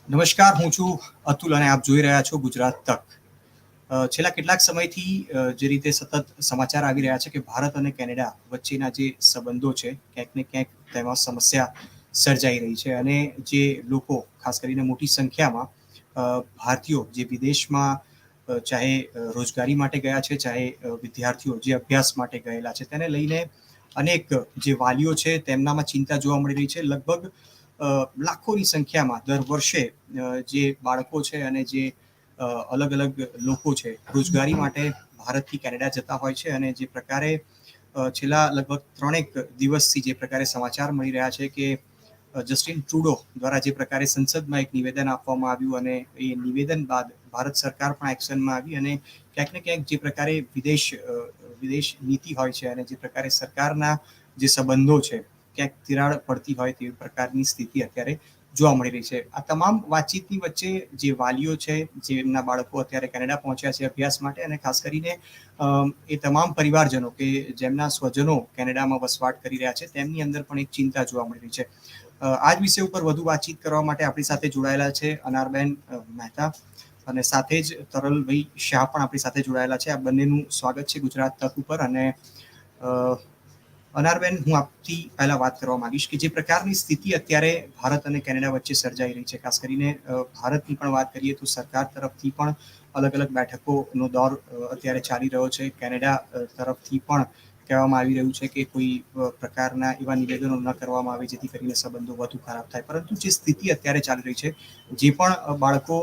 નમસ્કાર, હું છું અતુલ અને આપ જોઈ રહ્યા છો ગુજરાત તક. છેલ્લા કેટલાક સમયથી જે રીતે સતત સમાચાર આવી રહ્યા છે કે ભારત અને કેનેડા વચ્ચેના જે સંબંધો છે ક્યાંક ને ક્યાંક તેમાં સમસ્યા સર્જાઈ રહી છે અને જે લોકો ખાસ કરીને મોટી સંખ્યામાં ભારતીયો જે વિદેશમાં ચાહે રોજગારી માટે ગયા છે, ચાહે વિદ્યાર્થીઓ જે અભ્યાસ માટે ગયેલા છે, તેને લઈને અનેક જે વાલીઓ છે તેમનામાં ચિંતા જોવા મળી રહી છે. લગભગ લાખોની સંખ્યામાં દર વર્ષે જે બાળકો છે અને જે અલગ અલગ લોકો છે રોજગારી માટે ભારતથી કેનેડા જતા હોય છે અને જે પ્રકારે છેલ્લા લગભગ 3 દિવસથી જે પ્રકારે સમાચાર મળી રહ્યા છે કે જસ્ટિન ટ્રુડો દ્વારા જે પ્રકારે સંસદમાં એક નિવેદન આપવામાં આવ્યું અને એ નિવેદન બાદ ભારત સરકાર પણ એક્શનમાં આવી અને ક્યાંક ને ક્યાંક જે પ્રકારે વિદેશ નીતિ હોય છે અને જે પ્રકારે સરકારના જે સંબંધો છે ક્યાંક તિરાડ પડતી હોય તેવી પ્રકારની સ્થિતિ અત્યારે જોવા મળી રહી છે. આ તમામ વાતચીતની વચ્ચે જે વાલીઓ છે, જેમના બાળકો અત્યારે કેનેડા પહોંચ્યા છે અભ્યાસ માટે, અને ખાસ કરીને એ તમામ પરિવારજનો કે જેમના સ્વજનો કેનેડામાં વસવાટ કરી રહ્યા છે તેમની અંદર પણ એક ચિંતા જોવા મળી રહી છે. આ જ વિષય ઉપર વધુ વાતચીત કરવા માટે આપણી સાથે જોડાયેલા છે અનારબેન મહેતા અને સાથે જ તરલભાઈ શાહ પણ આપણી સાથે જોડાયેલા છે. આ બંનેનું સ્વાગત છે ગુજરાત તક ઉપર. અને અનારબેન, હું આપથી પહેલા વાત કરવા માંગીશ કે જે પ્રકારની સ્થિતિ અત્યારે ભારત અને કેનેડા વચ્ચે સર્જાઈ રહી છે, ખાસ કરીને ભારતની પણ વાત કરીએ તો સરકાર તરફથી પણ અલગ અલગ બેઠકોનો દોર અત્યારે ચાલી રહ્યો છે. કેનેડા તરફથી પણ કહેવામાં આવી રહ્યું છે કે કોઈ પ્રકારના એવા નિવેદનો ન કરવામાં આવે જેથી કરીને સંબંધો વધુ ખરાબ થાય. પરંતુ જે સ્થિતિ અત્યારે ચાલી રહી છે, જે પણ બાળકો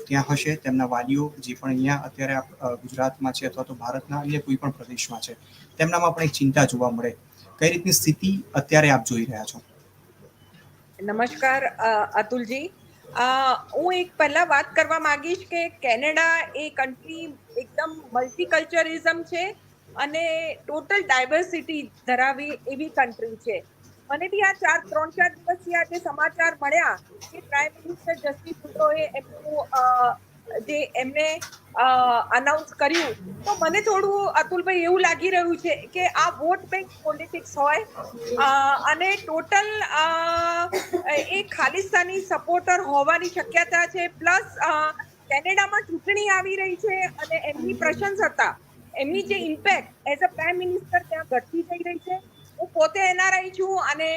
ત્યાં હશે, તેમના વાલીઓ જે પણ અહીંયા અત્યારે ગુજરાતમાં છે અથવા તો ભારતના અન્ય કોઈ પણ પ્રદેશમાં છે, તેમનામાં પણ એક ચિંતા જોવા મળે. કઈ રીતની સ્થિતિ અત્યારે આપ જોઈ રહ્યા છો? નમસ્કાર અતુલજી. હું એક પહેલા વાત કરવા માંગીશ કે કેનેડા એ કન્ટ્રી એકદમ મલ્ટીકલ્ચરિઝમ છે અને ટોટલ ડાયવર્સિટી ધરાવી એવી કન્ટ્રી છે. મને બી આ 3-4 દિવસથી આ જે સમાચાર મળ્યા કે પ્રાઇમ મિનિસ્ટર જસ્ટિન ટ્રુડોએ એમને અનાઉન્સ કર્યું, તો મને થોડું અતુલભાઈ એવું લાગી રહ્યું છે કે આ વોટ બેંક પોલિટિક્સ હોય અને ટોટલ એ ખાલિસ્તાની સપોર્ટર હોવાની શક્યતા છે. પ્લસ કેનેડામાં ચૂંટણી આવી રહી છે અને એમની પ્રશંસતા, એમની જે impact as a prime minister ત્યાં ઘટતી જઈ રહી છે. હું પોતે એનઆરઆઈ છું અને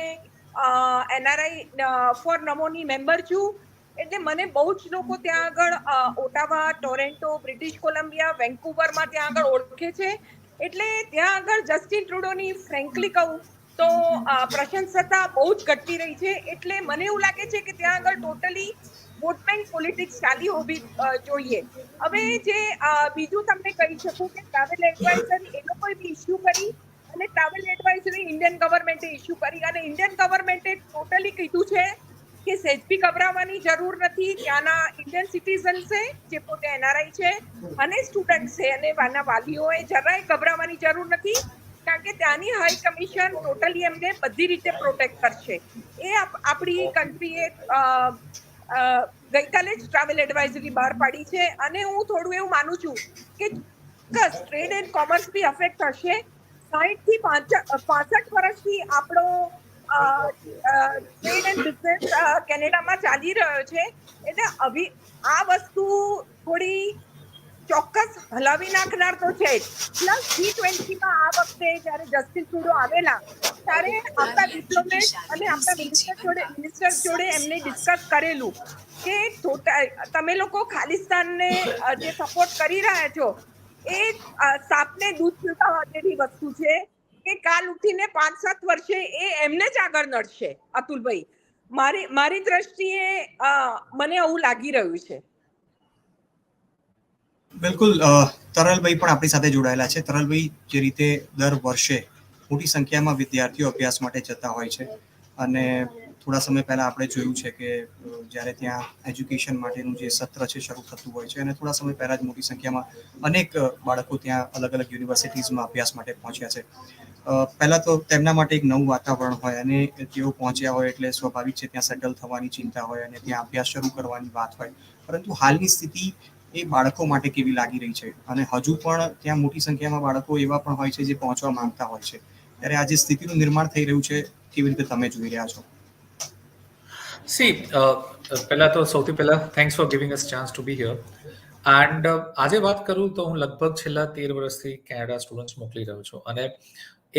એનઆરઆઈ ફોર નમોની મેમ્બર છું. એટલે મને બહુ જ લોકો ત્યાં આગળ ઓટાવા, ટોરેન્ટો, બ્રિટિશ કોલંબિયા, વેન્કુવરમાં ત્યાં આગળ ઓળખે છે. એટલે ત્યાં આગળ જસ્ટિન ટ્રુડોની ફ્રેન્કલી કહું તો પ્રશંસતા બહુ જ ઘટતી રહી છે. એટલે મને એવું લાગે છે કે ત્યાં આગળ ટોટલી વોટ બેંક પોલિટિક્સ ચાલી હોવી જોઈએ. હવે જે બીજું તમને કહી શકું કે ટ્રાવેલ એડવાઇઝરી એ લોકોએ બી ઇસ્યુ કરી અને ટ્રાવેલ એડવાઇઝરી ઇન્ડિયન ગવર્મેન્ટે ઇસ્યુ કરી અને ઇન્ડિયન ગવર્મેન્ટે ટોટલી કીધું છે કે સહેજ બી ગભરાવાની જરૂર નથી. ત્યાંના ઇન્ડિયન સિટીઝન છે જે પોતે એનઆરઆઈ છે અને સ્ટુડન્ટ છે અને વાલીઓએ જરાય ગભરાવાની જરૂર નથી, કારણ કે ત્યાંની હાઈ કમિશન ટોટલી એમને બધી રીતે પ્રોટેક્ટ કરશે. એ આપણી કન્ટ્રીએ ગઈકાલે જ ટ્રાવેલ એડવાઇઝરી બહાર પાડી છે અને હું થોડું એવું માનું છું કે ચોક્કસ trade and commerce be affect થશે. 60 થી 65 વર્ષથી આપણો ટ્રેડ એન્ડ બિઝનેસ કેનેડામાં ચાલી રહ્યો છે. એટલે આ વસ્તુ થોડી ચોક્કસ હલાવી નાખનાર તો છે જ. પ્લસ G20માં આ વખતે જયારે જસ્ટિન ટ્રુડો આવેલા ત્યારે આપણા ડિપ્લોમેટ અને આપણા મિનિસ્ટર જોડે એમને ડિસ્કસ કરેલું કે તમે લોકો ખાલિસ્તાનને જે સપોર્ટ કરી રહ્યા છો એ સાપને દૂધ પીવડાવવા જેવી વસ્તુ છે કે કાલ ઉઠીને 5-7 વર્ષે એ એમને જ આગળ નડશે. અતુલભાઈ, મારી દ્રષ્ટિએ મને આવું લાગી રહ્યું છે. બિલકુલ. તરલભાઈ પણ આપણી સાથે જોડાયેલા છે. તરલભાઈ, જે રીતે દર વર્ષે મોટી સંખ્યામાં વિદ્યાર્થીઓ અભ્યાસ માટે જતા હોય છે અને થોડા સમય પહેલા આપણે જોયું છે કે જ્યારે ત્યાં એજ્યુકેશન માટેનું જે સત્ર છે શરૂ થતું હોય છે અને થોડા સમય પહેલા જ મોટી સંખ્યામાં અનેક બાળકો ત્યાં અલગ અલગ યુનિવર્સિટીઝમાં અભ્યાસ માટે પહોંચ્યા છે. પહેલા તો તેમના માટે એક નવું વાતાવરણ હોય અને તેઓ પહોંચ્યા હોય એટલે સ્વાભાવિક છે ત્યાં સેટલ થવાની ચિંતા હોય અને ત્યાં અભ્યાસ શરૂ કરવાની વાત હોય. પરંતુ હાલની સ્થિતિ એ બાળકો માટે કેવી લાગી રહી છે? અને હજુ પણ ત્યાં મોટી સંખ્યામાં બાળકો એવા પણ હોય છે જે પહોંચવા માંગતા હોય છે. ત્યારે આ જે સ્થિતિનું નિર્માણ થઈ રહ્યું છે, કેવી રીતે તમે જોઈ રહ્યા છો? સી પહેલા તો સૌથી પહેલા thanks for giving us chance to be here. And આજે વાત કરું તો હું લગભગ છેલ્લા 13 વર્ષથી કેનેડા સ્ટુડન્ટ્સ મોકલી રહ્યો છું અને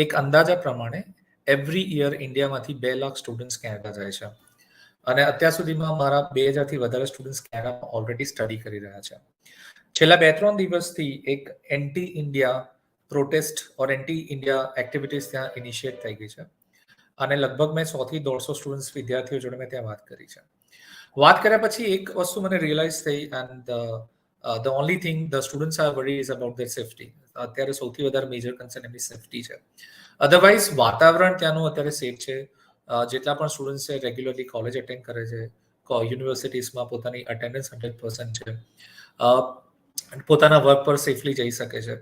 એક અંદાજા પ્રમાણે એવરી યર ઇન્ડિયામાંથી 2 લાખ સ્ટુડન્ટ્સ કેનેડા જાય છે અને અત્યાર સુધીમાં મારા 2000થી વધારે સ્ટુડન્ટ્સ કેનેડામાં ઓલરેડી સ્ટડી કરી રહ્યા છે. છેલ્લા 2-3 દિવસથી એક એન્ટી ઇન્ડિયા પ્રોટેસ્ટ ઓર એન્ટી ઇન્ડિયા એક્ટિવિટીઝ ત્યાં ઇનિશિએટ થઈ ગઈ છે અને લગભગ મેં 100-150 સ્ટુડન્ટ્સ વિદ્યાર્થીઓ જોડે મેં ત્યાં વાત કરી છે. વાત કર્યા પછી એક વસ્તુ મને રિયલાઇઝ થઈ and the only thing the students are worry is about their safety. અત્યારે સૌથી વધારે મેજર કન્સર્ન એમની સેફટી છે. અધરવાઇઝ વાતાવરણ ત્યાંનું અત્યારે સેફ છે. જેટલા પણ સ્ટુડન્ટ્સ છે રેગ્યુલરલી કોલેજ અટેન્ડ કરે છે, યુનિવર્સિટીઝમાં પોતાની અટેન્ડન્સ 100% છે, પોતાના વર્ક પર સેફલી જઈ શકે છે.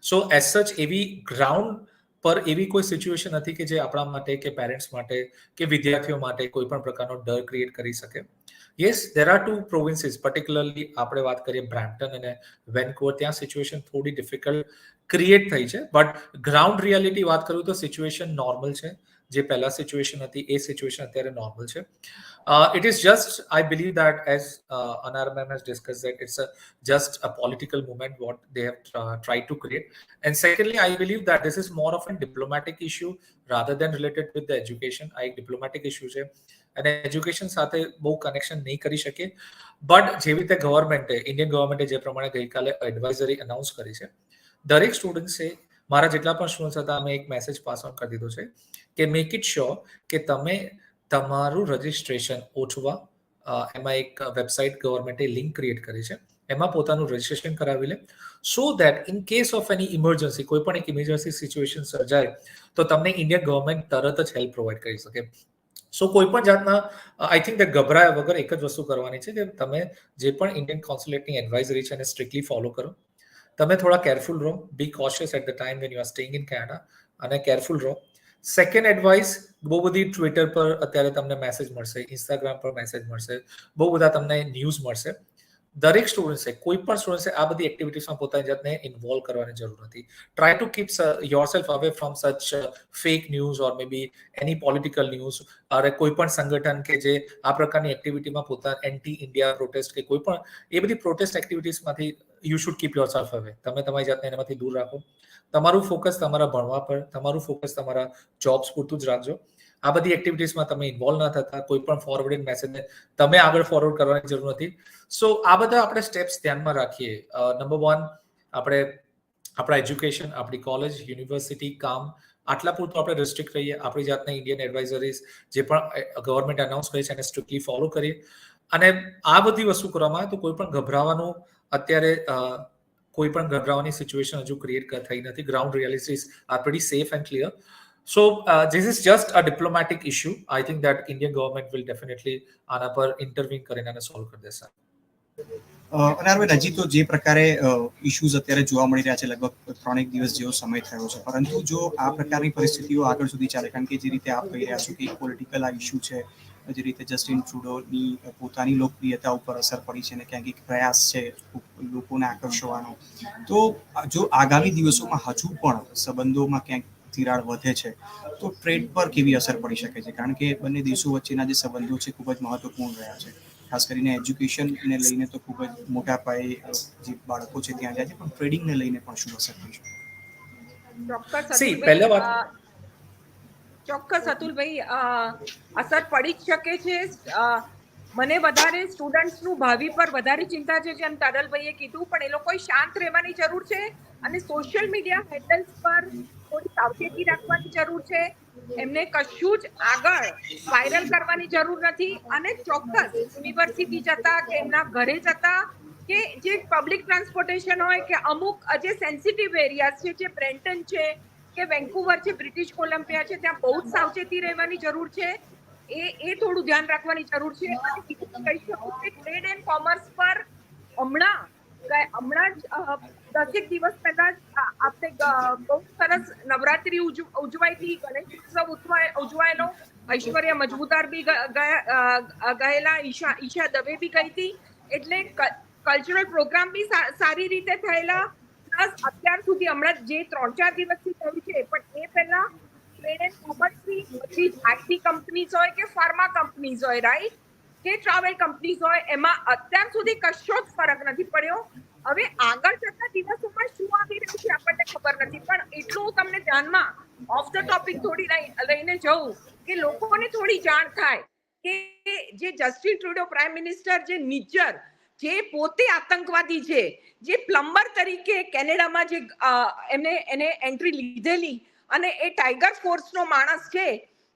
સો એઝ સચ એવી ગ્રાઉન્ડ પર એવી કોઈ સિચ્યુએશન નથી કે જે આપણા માટે કે પેરેન્ટ્સ માટે કે વિદ્યાર્થીઓ માટે કોઈ પણ પ્રકારનો ડર ક્રિએટ કરી શકે. યસ, દેર આર 2 પ્રોવિન્સીસ, પર્ટિક્યુલરલી આપણે વાત કરીએ બ્રેમ્પટન અને વેનકુવર, ત્યાં સિચ્યુએશન થોડી ડિફિકલ્ટ ક્રિએટ થઈ છે, બટ ગ્રાઉન્ડ રિયાલિટી વાત કરું તો સિચ્યુએશન નોર્મલ છે. જે પહેલા સિચ્યુએશન હતી એ સિચ્યુએશન અત્યારે નોર્મલ છે. It is just, I believe that as Anar ma'am has discussed that it's just a political movement what they have tried to create. And secondly, I believe that this is more of a diplomatic issue rather than related with the education. આ એક diplomatic issue છે અને education સાથે બહુ connection નહીં કરી શકે. But જેવી રીતે ગવર્મેન્ટે, ઇન્ડિયન ગવર્મેન્ટે જે પ્રમાણે ગઈકાલે એડવાઇઝરી અનાઉન્સ કરી છે, દરેક સ્ટુડન્ટ્સે, મારા જેટલા પણ સ્ટુડન્ટ્સ હતા અમે એક મેસેજ પાસ ઓન કરી દીધો છે કે મેક ઇટ શ્યોર કે તમે તમારું રજિસ્ટ્રેશન ઓછવા, એમાં એક વેબસાઇટ ગવર્મેન્ટે લિંક ક્રિએટ કરી છે, એમાં પોતાનું રજિસ્ટ્રેશન કરાવી લે, so that in case of any emergency, કોઈ પણ એક ઇમરજન્સી સિચ્યુએશન સર્જાય તો તમને ઇન્ડિયન ગવર્મેન્ટ તરત જ હેલ્પ પ્રોવાઈડ કરી શકે. સો કોઈ પણ જાતના આઈ થિંક કે ગભરાયા વગર એક જ વસ્તુ કરવાની છે કે તમે જે પણ ઇન્ડિયન કોન્સ્યુલેટની એડવાઇઝરી છે એને સ્ટ્રિક્ટલી ફોલો કરો. તમે થોડા કેરફુલ રહો, be cautious at the time when you are staying in Canada, અને કેરફુલ રહો. સેકન્ડ એડવાઇસ, બહુ બધી ટ્વિટર પર અત્યારે તમને મેસેજ મળશે, ઇન્સ્ટાગ્રામ પર મેસેજ મળશે, બહુ બધા તમને ન્યૂઝ મળશે. દરેક સ્ટુડન્ટ્સે, કોઈ પણ સ્ટુડન્ટ્સે આ બધી એક્ટિવિટીઝમાં પોતાની જાતને ઇન્વોલ્વ કરવાની જરૂર નથી. Try to keep yourself away from such fake news or may be any political news, અરે કોઈ પણ સંગઠન કે જે આ પ્રકારની એક્ટિવિટીમાં પોતાના એન્ટી ઇન્ડિયા પ્રોટેસ્ટ કે કોઈ પણ એ બધી પ્રોટેસ્ટ એક્ટિવિટીઝમાંથી you should keep yourself away. તમે તમારી જાતને એનામાંથી દૂર રાખો. તમારું ફોકસ તમારા ભણવા પર, તમારું ફોકસ તમારા જોબ્સ પૂરતું જ રાખજો. આ બધી એક્ટિવિટીઝમાં તમે ઇન્વોલ્વ ના થતા, કોઈ પણ ફોરવર્ડિંગ મેસેજને તમે આગળ ફોરવર્ડ કરવાની જરૂર નથી. સો આ બધા આપણે સ્ટેપ્સ ધ્યાનમાં રાખીએ. નંબર 1, આપણે આપણા એજ્યુકેશન, આપણી કોલેજ, યુનિવર્સિટી, કામ, આટલા પૂરતું આપણે રિસ્ટ્રિક્ટ રહીએ. આપણી જાતને ઇન્ડિયન એડવાઇઝરીઝ જે પણ ગવર્મેન્ટ અનાઉન્સ કરી છે એને સ્ટ્રિક્ટલી ફોલો કરીએ. અને આ બધી વસ્તુ કરવામાં આવે તો કોઈ પણ ગભરાવાનું અત્યારે કોઈ પણ ગભરાવાની સિચ્યુએશન હજુ ક્રિએટ થઈ નથી. Ground realities are pretty safe and clear. So this is just a diplomatic issue. I think that Indian government will definitely આના પર ઇન્ટરવીન કરીને આને સોલ્વ કરી દેશે. અનારભાઈ, નજીક તો જે પ્રકારે ઇશ્યુઝ અત્યારે જોવા મળી રહ્યા છે, લગભગ 3 દિવસ જેવો સમય થયો છે, પરંતુ જો આ પ્રકારની પરિસ્થિતિઓ આગળ સુધી ચાલે, કારણ કે જે રીતે આપ કહી રહ્યા છો કે પોલિટિકલ આ ઇશ્યુ છે, જે રીતે જસ્ટિન ટ્રુડોની પોતાની લોકપ્રિયતા ઉપર અસર પડી છે અને ક્યાંક એક પ્રયાસ છે લોકોને આકર્ષવાનો, તો જો આગામી દિવસોમાં હજુ પણ સંબંધોમાં ક્યાંક તિરાડ વધે છે તો ટ્રેડ પર કેવી અસર પડી શકે છે? કારણ કે બંને દેશો વચ્ચેના જે સંબંધો છે ખૂબ જ મહત્વપૂર્ણ રહ્યા છે. ખાસ કરીને એજ્યુકેશનને લઈને તો ખૂબ જ મોટા પાયે જે બાળકો છે ત્યાં જાય છે, પણ ટ્રેડિંગને લઈને પણ શું અસર થઈ શકે? ચોક્કસ અતુલભાઈ, અસર પડી જ શકે છે. મને વધારે સ્ટુડન્ટ્સનું ભાવિ પર વધારે ચિંતા છે, જેમ તારલભાઈએ કીધું, પણ એ લોકોએ શાંત રહેવાની જરૂર છે અને સોશિયલ મીડિયા હેન્ડલ્સ પર થોડી સાવચેતી રાખવાની જરૂર છે. એમને કશું જ આગળ વાયરલ કરવાની જરૂર નથી અને ચોક્કસ યુનિવર્સિટી જતા કે એમના ઘરે જતા કે જે પબ્લિક ટ્રાન્સપોર્ટેશન હોય કે અમુક જે સેન્સિટિવ એરિયાઝ છે, જે બ્રેન્ટન છે કે વેન્કુવર છે, બ્રિટિશ કોલંબિયા છે, ત્યાં બહુ જ સાવચેતી રહેવાની જરૂર છે. એ થોડું ધ્યાન રાખવાની જરૂર છે. અને બીજું કહી શકું કે ટ્રેડ એન્ડ કોમર્સ પર હમણાં જ 10 દિવસ પહેલા આપણે બહુ સરસ નવરાત્રી ઉજવાઈ હતી, ગણેશ ઉત્સવ ઉજવાયેલો, ઐશ્વર્યા મજમુદાર બી ગયેલા, ઈશા દવે બી ગઈ હતી. એટલે કલ્ચરલ પ્રોગ્રામ બી સારી રીતે થયેલા. પ્લસ અત્યાર સુધી હમણાં જે 3-4 દિવસથી થયું છે, પણ એ પહેલા ટ્રેડ એન્ડ કોમર્સની બધી જ આઈટી કંપનીઝ હોય કે ફાર્મા કંપનીઝ હોય, રાઈટ, કે ટ્રાવેલ કંપનીઝ હોય, એમાં અત્યાર સુધી કશો જ ફરક નથી પડ્યો. હવે આગળ જતા દિવસોમાં શું આવી રહ્યું છે આપણને ખબર નથી, પણ એટલું હું તમને ધ્યાનમાં ઓફ ધ ટોપિક થોડી લઈને જઉં કે લોકોને થોડી જાણ થાય કે જે જસ્ટિન ટ્રુડો પ્રાઇમ મિનિસ્ટર, જે નિજ્જર, જે પોતે આતંકવાદી છે, જે પ્લમ્બર તરીકે કેનેડામાં જે એને એન્ટ્રી લીધેલી અને એ ટાઈગર ફોર્સનો માણસ છે,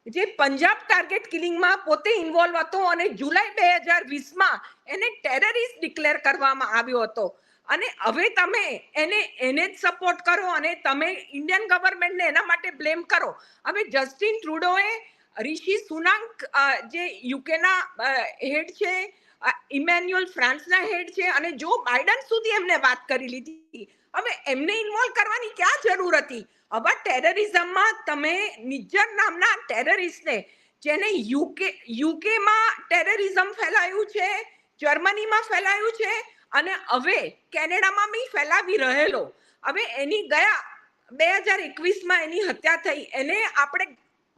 જે પંજાબ ટાર્ગેટ કિલિંગમાં પોતે ઇન્વોલ્વ હતો અને જુલાઈ 2020માં એને ટેરરિસ્ટ ડિક્લેર કરવામાં આવ્યો હતો. અને હવે તમે એને જ સપોર્ટ કરો અને તમે ઇન્ડિયન ગવર્મેન્ટને એના માટે બ્લેમ કરો. હવે જસ્ટિન ટ્રુડોએ રિશી સુનાક જે યુકેના હેડ છે, ઇમેન્યુઅલ ફ્રાન્સના હેડ છે, અને જો બાઇડન સુધી એમને વાત કરી લીધી. હવે એમને ઇન્વોલ્વ કરવાની ક્યાં જરૂર હતી? હવે ટેરરિઝમમાં તમે નિજ્જર નામના ટેરરિસ્ટને, જેને યુકેમાં ટેરરિઝમ ફેલાયું છે, જર્મનીમાં ફેલાયું છે અને હવે કેનેડામાં બી ફેલાવી રહેલો, હવે એની ગયા 2021માં એની હત્યા થઈ, એને આપણે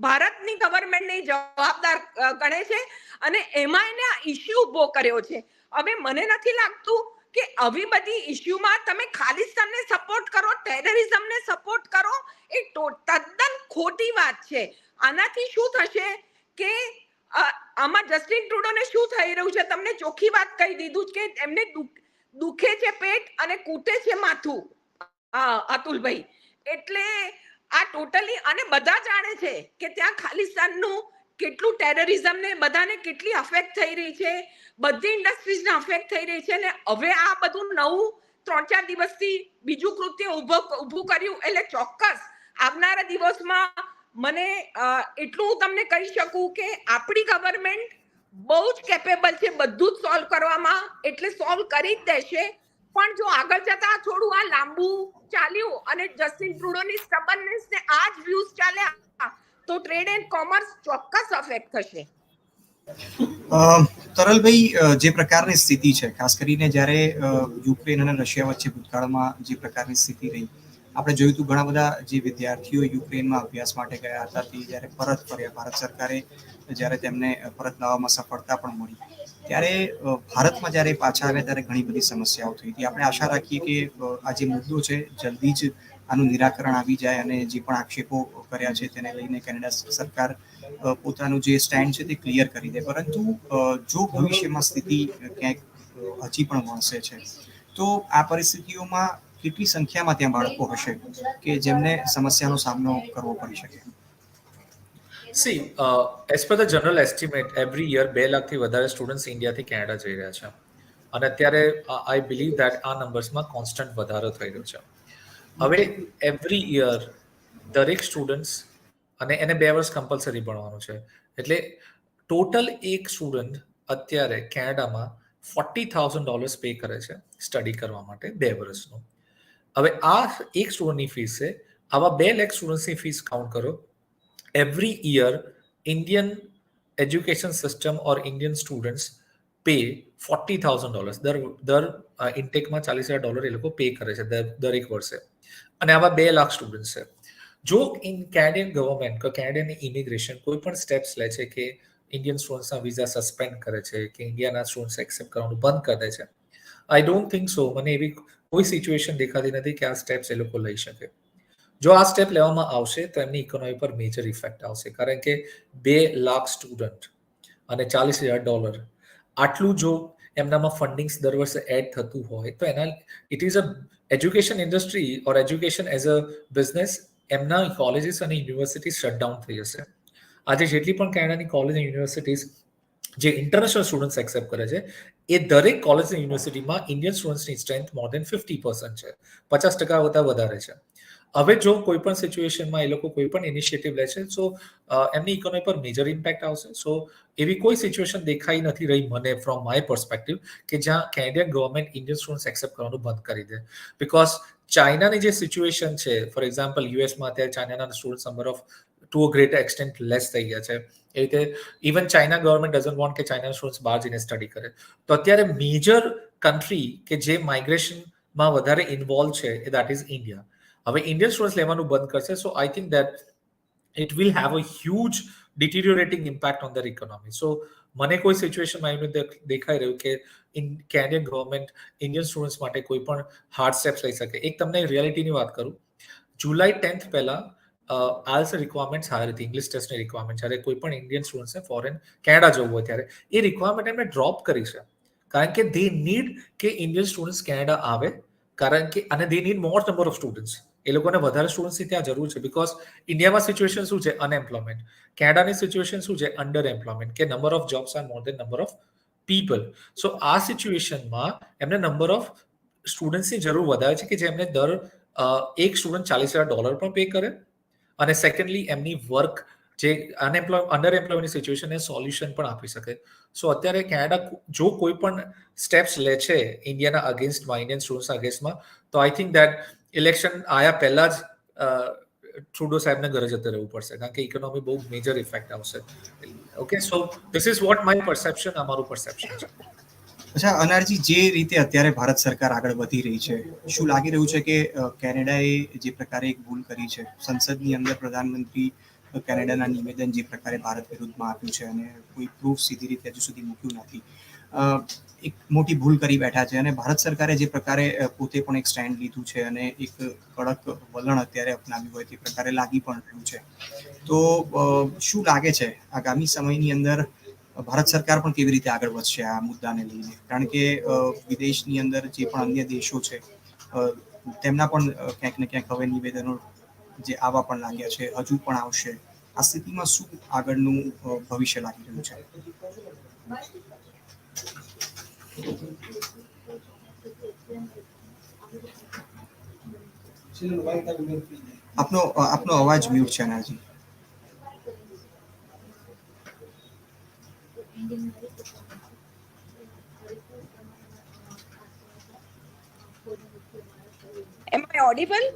ભારતની ગવર્મેન્ટને જવાબદાર ગણે છે અને એમાં એને આ ઇશ્યુ ઉભો કર્યો છે. હવે મને નથી લાગતું કે આવી બધી ઇશ્યુમાં તમે ખાલિસ્તાનને સપોર્ટ કરો, ટેરરિઝમને સપોર્ટ કરો, એ તદ્દન ખોટી વાત છે. આનાથી શું થશે કે આમાં જસ્ટિન ટ્રુડોને શું થઈ રહ્યું છે, તમને ચોખ્ખી વાત કહી દીધું કે એમને દુખે છે પેટ અને કૂટે છે માથું, અતુલભાઈ. એટલે આ ટોટલી, અને બધા જાણે છે કે ત્યાં ખાલિસ્તાનનું કેટલું ટેરરિઝમને બધાને કેટલી અફેક્ટ થઈ રહી છે, બધી ઇન્ડસ્ટ્રીઝને અફેક્ટ થઈ રહી છે. ને હવે આ બધું નવું 3-4 દિવસથી બીજું કૃત્ય ઊભું કર્યું, એટલે ચોક્કસ આવનારા દિવસમાં મને એટલું હું તમને કહી શકું કે આપણી ગવર્મેન્ટ બહુ જ કેપેબલ છે બધું જ સોલ્વ કરવામાં, એટલે સોલ્વ કરી જ દેશે. પણ જો આગળ જતા થોડું આ લાંબુ ચાલ્યું અને જસ્ટિન ટ્રુડોની સ્ટબનનેસ ને આ જ વ્યૂઝ ચાલ્યા તો ટ્રેડ એન્ડ કોમર્સ ચોક્કસ અફેક્ટ થશે. તરલભાઈ, જે પ્રકારની સ્થિતિ છે, ખાસ કરીને જ્યારે યુક્રેન અને રશિયા વચ્ચે ભૂતકાળમાં જે પ્રકારની સ્થિતિ રહી, આપણે જોયું હતું ઘણા બધા જે વિદ્યાર્થીઓ યુક્રેનમાં અભ્યાસ માટે ગયા હતા તે જ્યારે પરત ફર્યા, ભારત સરકારે જ્યારે તેમને પરત લાવવામાં સફળતા પણ મળી, ત્યારે ભારતમાં જ્યારે પાછા આવ્યા ત્યારે ઘણી બધી સમસ્યાઓ થઈ હતી. આપણે આશા રાખીએ કે આ જે મુદ્દો છે જલ્દી જ આનું નિરાકરણ આવી જાય અને જે પણ આક્ષેપો કર્યા છે તેને લઈને કેનેડા સરકાર પોતાનું જે સ્ટેન્ડ છે તે ક્લિયર કરી દે. પરંતુ જો ભવિષ્યમાં સ્થિતિ ક્યાંક હજી પણ વણસે છે તો આ પરિસ્થિતિઓમાં કેટલી સંખ્યામાં ત્યાં બાળકો હશે કે જેમને સમસ્યાનો સામનો કરવો પડી શકે? C, as per the general estimate, every year 2 લાખથી વધારે સ્ટુડન્ટ્સ ઇન્ડિયાથી કેનેડા જઈ રહ્યા છે અને અત્યારે આઈ બિલીવ દેટ આ નંબર્સમાં કોન્સ્ટન્ટ વધારો થઈ રહ્યો છે. હવે એવરી યર દરેક સ્ટુડન્ટ્સ, અને એને 2 વર્ષ કમ્પલસરી ભણવાનું છે, એટલે ટોટલ એક સ્ટુડન્ટ અત્યારે કેનેડામાં $40,000 પે કરે છે સ્ટડી કરવા માટે 2 વર્ષનું. હવે આ એક સ્ટુડન્ટની ફીસ છે. આવા 2 લાખ સ્ટુડન્ટ્સની ફીસ કાઉન્ટ કરો. Every year Indian education system or Indian students pay $40,000 દર ઇન્ટેકમાં $40,000 એ લોકો પે કરે છે દરેક વર્ષે. અને આવા 2 લાખ સ્ટુડન્ટ્સ છે. જો કેનેડિયન ગવર્મેન્ટ કે કેનેડિયન ઇમિગ્રેશન કોઈ પણ સ્ટેપ્સ લે છે કે ઇન્ડિયન સ્ટુડન્ટ્સના વિઝા સસ્પેન્ડ કરે છે કે ઇન્ડિયાના સ્ટુડન્ટ્સ એક્સેપ્ટ કરવાનું બંધ કરી દે છે, આઈ ડોન્ટ થિંક સો. મને એવી કોઈ સિચ્યુએશન દેખાતી નથી કે આ સ્ટેપ્સ એ લોકો લઈ શકે. જો આ સ્ટેપ લેવામાં આવશે તો એમની ઇકોનોમી પર મેજર ઇફેક્ટ આવશે, કારણ કે 2 લાખ સ્ટુડન્ટ અને $40,000 આટલું જો એમનામાં ફંડિંગ્સ દર વર્ષે એડ થતું હોય તો એના it is a education industry or education as a business, એમના કોલેજીસ અને યુનિવર્સિટીઝ શટડાઉન થઈ જશે. આજે જેટલી પણ કેનેડાની કોલેજ અને યુનિવર્સિટીઝ જે ઇન્ટરનેશનલ સ્ટુડન્ટ્સ એક્સેપ્ટ કરે છે એ દરેક કોલેજ અને યુનિવર્સિટીમાં ઇન્ડિયન સ્ટુડન્ટ્સની સ્ટ્રેન્થ મોર દેન 50% છે, 50% કરતાં વધારે છે. હવે જો કોઈ પણ સિચ્યુએશનમાં એ લોકો કોઈ પણ ઇનિશિયેટિવ લે છે સો એમની ઇકોનોમી પર મેજર ઇમ્પેક્ટ આવશે. સો એવી કોઈ સિચ્યુએશન દેખાઈ નથી રહી મને ફ્રોમ માય પર્સપેક્ટિવ કે જ્યાં Canadian government Indian students accept કરવાનું બંધ કરી દે. બિકોઝ ચાઇનાની જે સિચ્યુએશન છે, ફોર એક્ઝામ્પલ યુએસમાં અત્યારે ચાઇનાના students number of to a greater extent less થઈ ગયા છે. એ રીતે even China government doesn't want કે ચાઇના સ્ટુડન્ટ્સ બહાર જઈને સ્ટડી કરે. તો અત્યારે મેજર કન્ટ્રી કે જે માઇગ્રેશનમાં વધારે ઇન્વોલ્વ છે એ દેટ ઇઝ ઇન્ડિયા. હવે ઇન્ડિયન સ્ટુડન્ટ્સ લેવાનું બંધ કરશે, so I think that it will have a huge deteriorating impact on their economy. So મને કોઈ સિચ્યુએશનમાં એવું દેખાઈ રહ્યું કે કેનેડિયન ગવર્મેન્ટ ઇન્ડિયન સ્ટુડન્ટ્સ માટે કોઈ પણ હાર્ડ સ્ટેપ્સ લઈ શકે. એક તમને રિયાલિટીની વાત કરું, જુલાઈ 10th પહેલા આલ્સ રિક્વાયરમેન્ટ્સ હાયર હતી, ઇંગ્લિશ ટેસ્ટની રિક્વાયરમેન્ટ. જ્યારે કોઈ પણ ઇન્ડિયન સ્ટુડન્ટ્સને ફોરેન કેનેડા જવું હોય ત્યારે એ રિક્વાયરમેન્ટ એમને ડ્રોપ કરી છે, કારણ કે દે નીડ કે ઇન્ડિયન સ્ટુડન્ટ્સ કેનેડા આવે, કારણ કે અને they need more number of students. એ લોકોને વધારે સ્ટુડન્ટ્સની ત્યાં જરૂર છે, બિકોઝ ઇન્ડિયામાં સિચ્યુએશન શું છે, અનએમ્પ્લોયમેન્ટ. કેનેડાની સિચ્યુએશન શું છે, અંડર એમ્પ્લોયમેન્ટ, કે number of jobs are more than number of people. So આ સિચ્યુએશનમાં એમને નંબર ઓફ સ્ટુડન્ટ્સની જરૂર વધારે છે કે જેમને દર એક સ્ટુડન્ટ $40,000 પણ પે કરે, અને સેકન્ડલી એમની વર્ક જે અંડર એમ્પ્લોયમેન્ટની સિચ્યુએશન એ સોલ્યુશન પણ આપી શકે. સો અત્યારે કેનેડા જો કોઈ પણ સ્ટેપ્સ લે છે ઇન્ડિયાના અગેન્સ્ટમાં, ઇન્ડિયન સ્ટુડન્ટ્સ અગેન્સ્ટમાં, તો આઈ થિંક દેટ ઇલેક્શન આયા પહેલા જ ટ્રુડો સાહેબને ઘરે જતો રહેવું પડશે, કારણ કે ઇકોનોમી બહુ મેજર ઇફેક્ટ આવશે. Okay, so this is what my perception, અમારું પરસેપ્શન છે. અચ્છા અનારજી, જે રીતે અત્યારે ભારત સરકાર આગળ વધી રહી છે, શું લાગી રહ્યું છે કે કેનેડાએ જે પ્રકારે એક ભૂલ કરી છે, સંસદની અંદર પ્રધાનમંત્રી કેનેડાના નિવેદન જે પ્રકારે ભારત વિરુદ્ધમાં આપ્યું છે અને કોઈ પ્રૂફ સીધી રીતે હજુ સુધી મૂક્યું નથી, એક મોટી ભૂલ કરી બેઠા છે. અને ભારત સરકારે જે પ્રકારે પોતે પણ એક સ્ટેન્ડ લીધું છે અને એક કડક વલણ અત્યારે અપનાવ્યું હોય તે પ્રકારે લાગી પણ રહ્યું છે, તો શું લાગે છે આગામી સમયની અંદર ભારત સરકાર પણ કેવી રીતે આગળ વધશે આ મુદ્દાને લઈને? કારણ કે વિદેશની અંદર જે પણ અન્ય દેશો છે તેમના પણ ક્યાંક ને ક્યાંક હવે નિવેદનો જે આવવા પણ લાગ્યા છે, હજુ પણ આવશે. આ સ્થિતિમાં શું આગળનું ભવિષ્ય લાગી રહ્યું છે? આપનો અવાજ મ્યુટ છે અનારજી. Am I audible?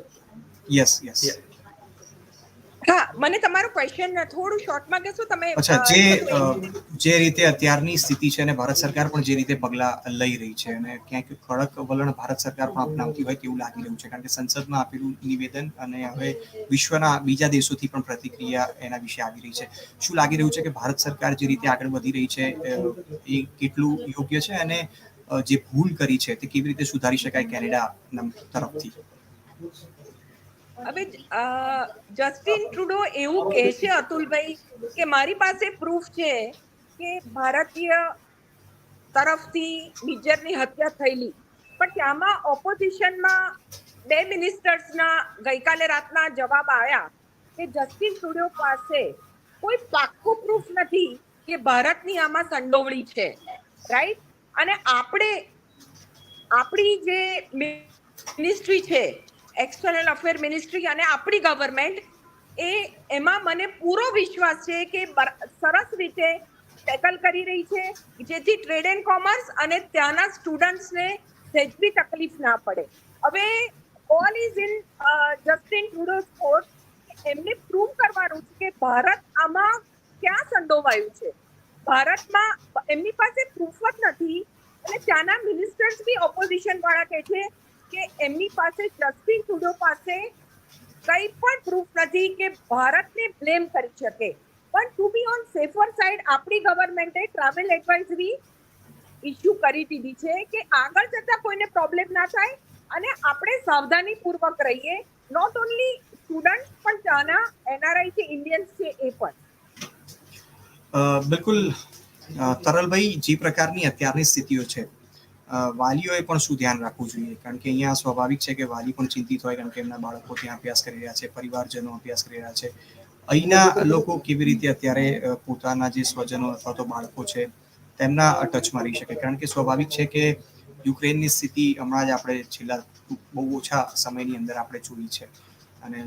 યસ. હા, મને તમારો ક્વેશ્ચન થોડું શોર્ટમાં કહેશો તમે? અચ્છા, જે રીતે અત્યારની સ્થિતિ છે અને ભારત સરકાર પણ જે રીતે પગલાં લઈ રહી છે અને ક્યાંક કડક વલણ ભારત સરકાર પણ અપનાવતી હોય તેવું લાગી રહ્યું છે, કારણ કે સંસદમાં આપેલું નિવેદન અને હવે વિશ્વના બીજા દેશોથી પણ પ્રતિક્રિયા એના વિશે આવી રહી છે. શું લાગી રહ્યું છે કે ભારત સરકાર જે રીતે આગળ વધી રહી છે એ કેટલું યોગ્ય છે, અને જે ભૂલ કરી છે તે કેવી રીતે સુધારી શકાય કેનેડા તરફથી? હવે જસ્ટિન ટ્રુડો એવું કહે છે, અતુલભાઈ, કે મારી પાસે પ્રૂફ છે કે ભારતીય તરફથી મેજરની હત્યા થયેલી, પણ ત્યાંમાં ઓપોઝિશનમાં 2 મિનિસ્ટર્સના ગઈકાલે રાતના જવાબ આવ્યા કે જસ્ટિન ટ્રુડો પાસે કોઈ પાક્કું પ્રૂફ નથી કે ભારતની આમાં સંડોવણી છે, રાઈટ? અને આપણી જે મિનિસ્ટ્રી છે, એક્સટર્નલ અફેર મિનિસ્ટ્રી, અને આપણી ગવર્મેન્ટ, એમાં મને પૂરો વિશ્વાસ છે કે સરસ રીતે ટેકલ કરી રહી છે, જેથી ટ્રેડ એન્ડ કોમર્સ અને ત્યાંના સ્ટુડન્ટ્સને સહેજ બી તકલીફ ના પડે. હવે all is in Justin Trudeau's court. એમને પ્રૂવ કરવાનું છે કે ભારત આમાં ક્યાં સંડોવાયું છે. ભારતમાં એમની પાસે પ્રૂફ જ નથી, અને ત્યાંના મિનિસ્ટર્સ બી ઓપોઝિશન વાળા કહે છે કે એમની પાસે, જસ્ટિન ટ્રુડો પાસે કઈ પણ પ્રૂફ નથી કે ભારતને બ્લેમ કરી શકે. પણ to be on safer side, આપણી ગવર્મેન્ટે ટ્રાવેલ એડવાઇઝરી ઇસ્યુ કરી દીધી છે કે આગળ જતા કોઈને પ્રોબ્લેમ ના થાય અને આપણે સાવધાનીપૂર્વક રહીએ. નોટ ઓનલી સ્ટુડન્ટ, પણ ત્યાંના એનઆરઆઈ છે, ઇન્ડિયન્સ છે, એ પણ. બિલકુલ તરલભાઈ, જે પ્રકારની અત્યારની સ્થિતિઓ છે, વાલીઓએ પણ શું ધ્યાન રાખવું જોઈએ? કારણ કે અહીંયા સ્વાભાવિક છે કે વાલી પણ ચિંતિત હોય, કારણ કે એમના બાળકો ત્યાં અભ્યાસ કરી રહ્યા છે, પરિવારજનો અભ્યાસ કરી રહ્યા છે. અહીંના લોકો કેવી રીતે અત્યારે પોતાના જે સ્વજનો અથવા તો બાળકો છે તેમના ટચમાં રહી શકે? કારણ કે સ્વાભાવિક છે કે યુક્રેનની સ્થિતિ હમણાં જ આપણે છેલ્લા બહુ ઓછા સમયની અંદર આપણે જોઈ છે, અને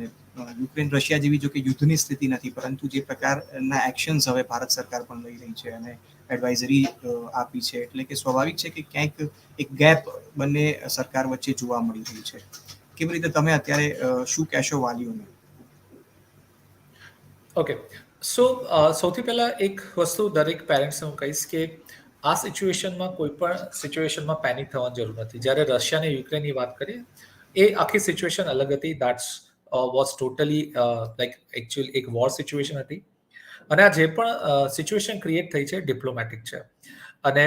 યુક્રેન રશિયા જેવી જો કે યુદ્ધની સ્થિતિ નથી, પરંતુ જે પ્રકારના એક્શન્સ હવે ભારત સરકાર પણ લઈ રહી છે અને એડવાઇઝરી આપી છે, એટલે કે સ્વાભાવિક છે કે ક્યાંક એક ગેપ બંને સરકાર વચ્ચે જોવા મળી રહી છે. કેવી રીતે તમે અત્યારે શું કહેશો વાલીઓને? ઓકે, સો સૌથી પહેલા એક વસ્તુ દરેક પેરેન્ટ્સને હું કહીશ કે આ સિચ્યુએશનમાં કોઈ પણ સિચ્યુએશનમાં પેનિક થવાની જરૂર નથી. જ્યારે રશિયા અને યુક્રેનની વાત કરીએ, એ આખી સિચ્યુએશન અલગ હતી. That's was totally like actually એક વોર સિચ્યુએશન હતી. અને આ જે પણ સિચ્યુએશન ક્રિએટ થઈ છે ડિપ્લોમેટિક છે. અને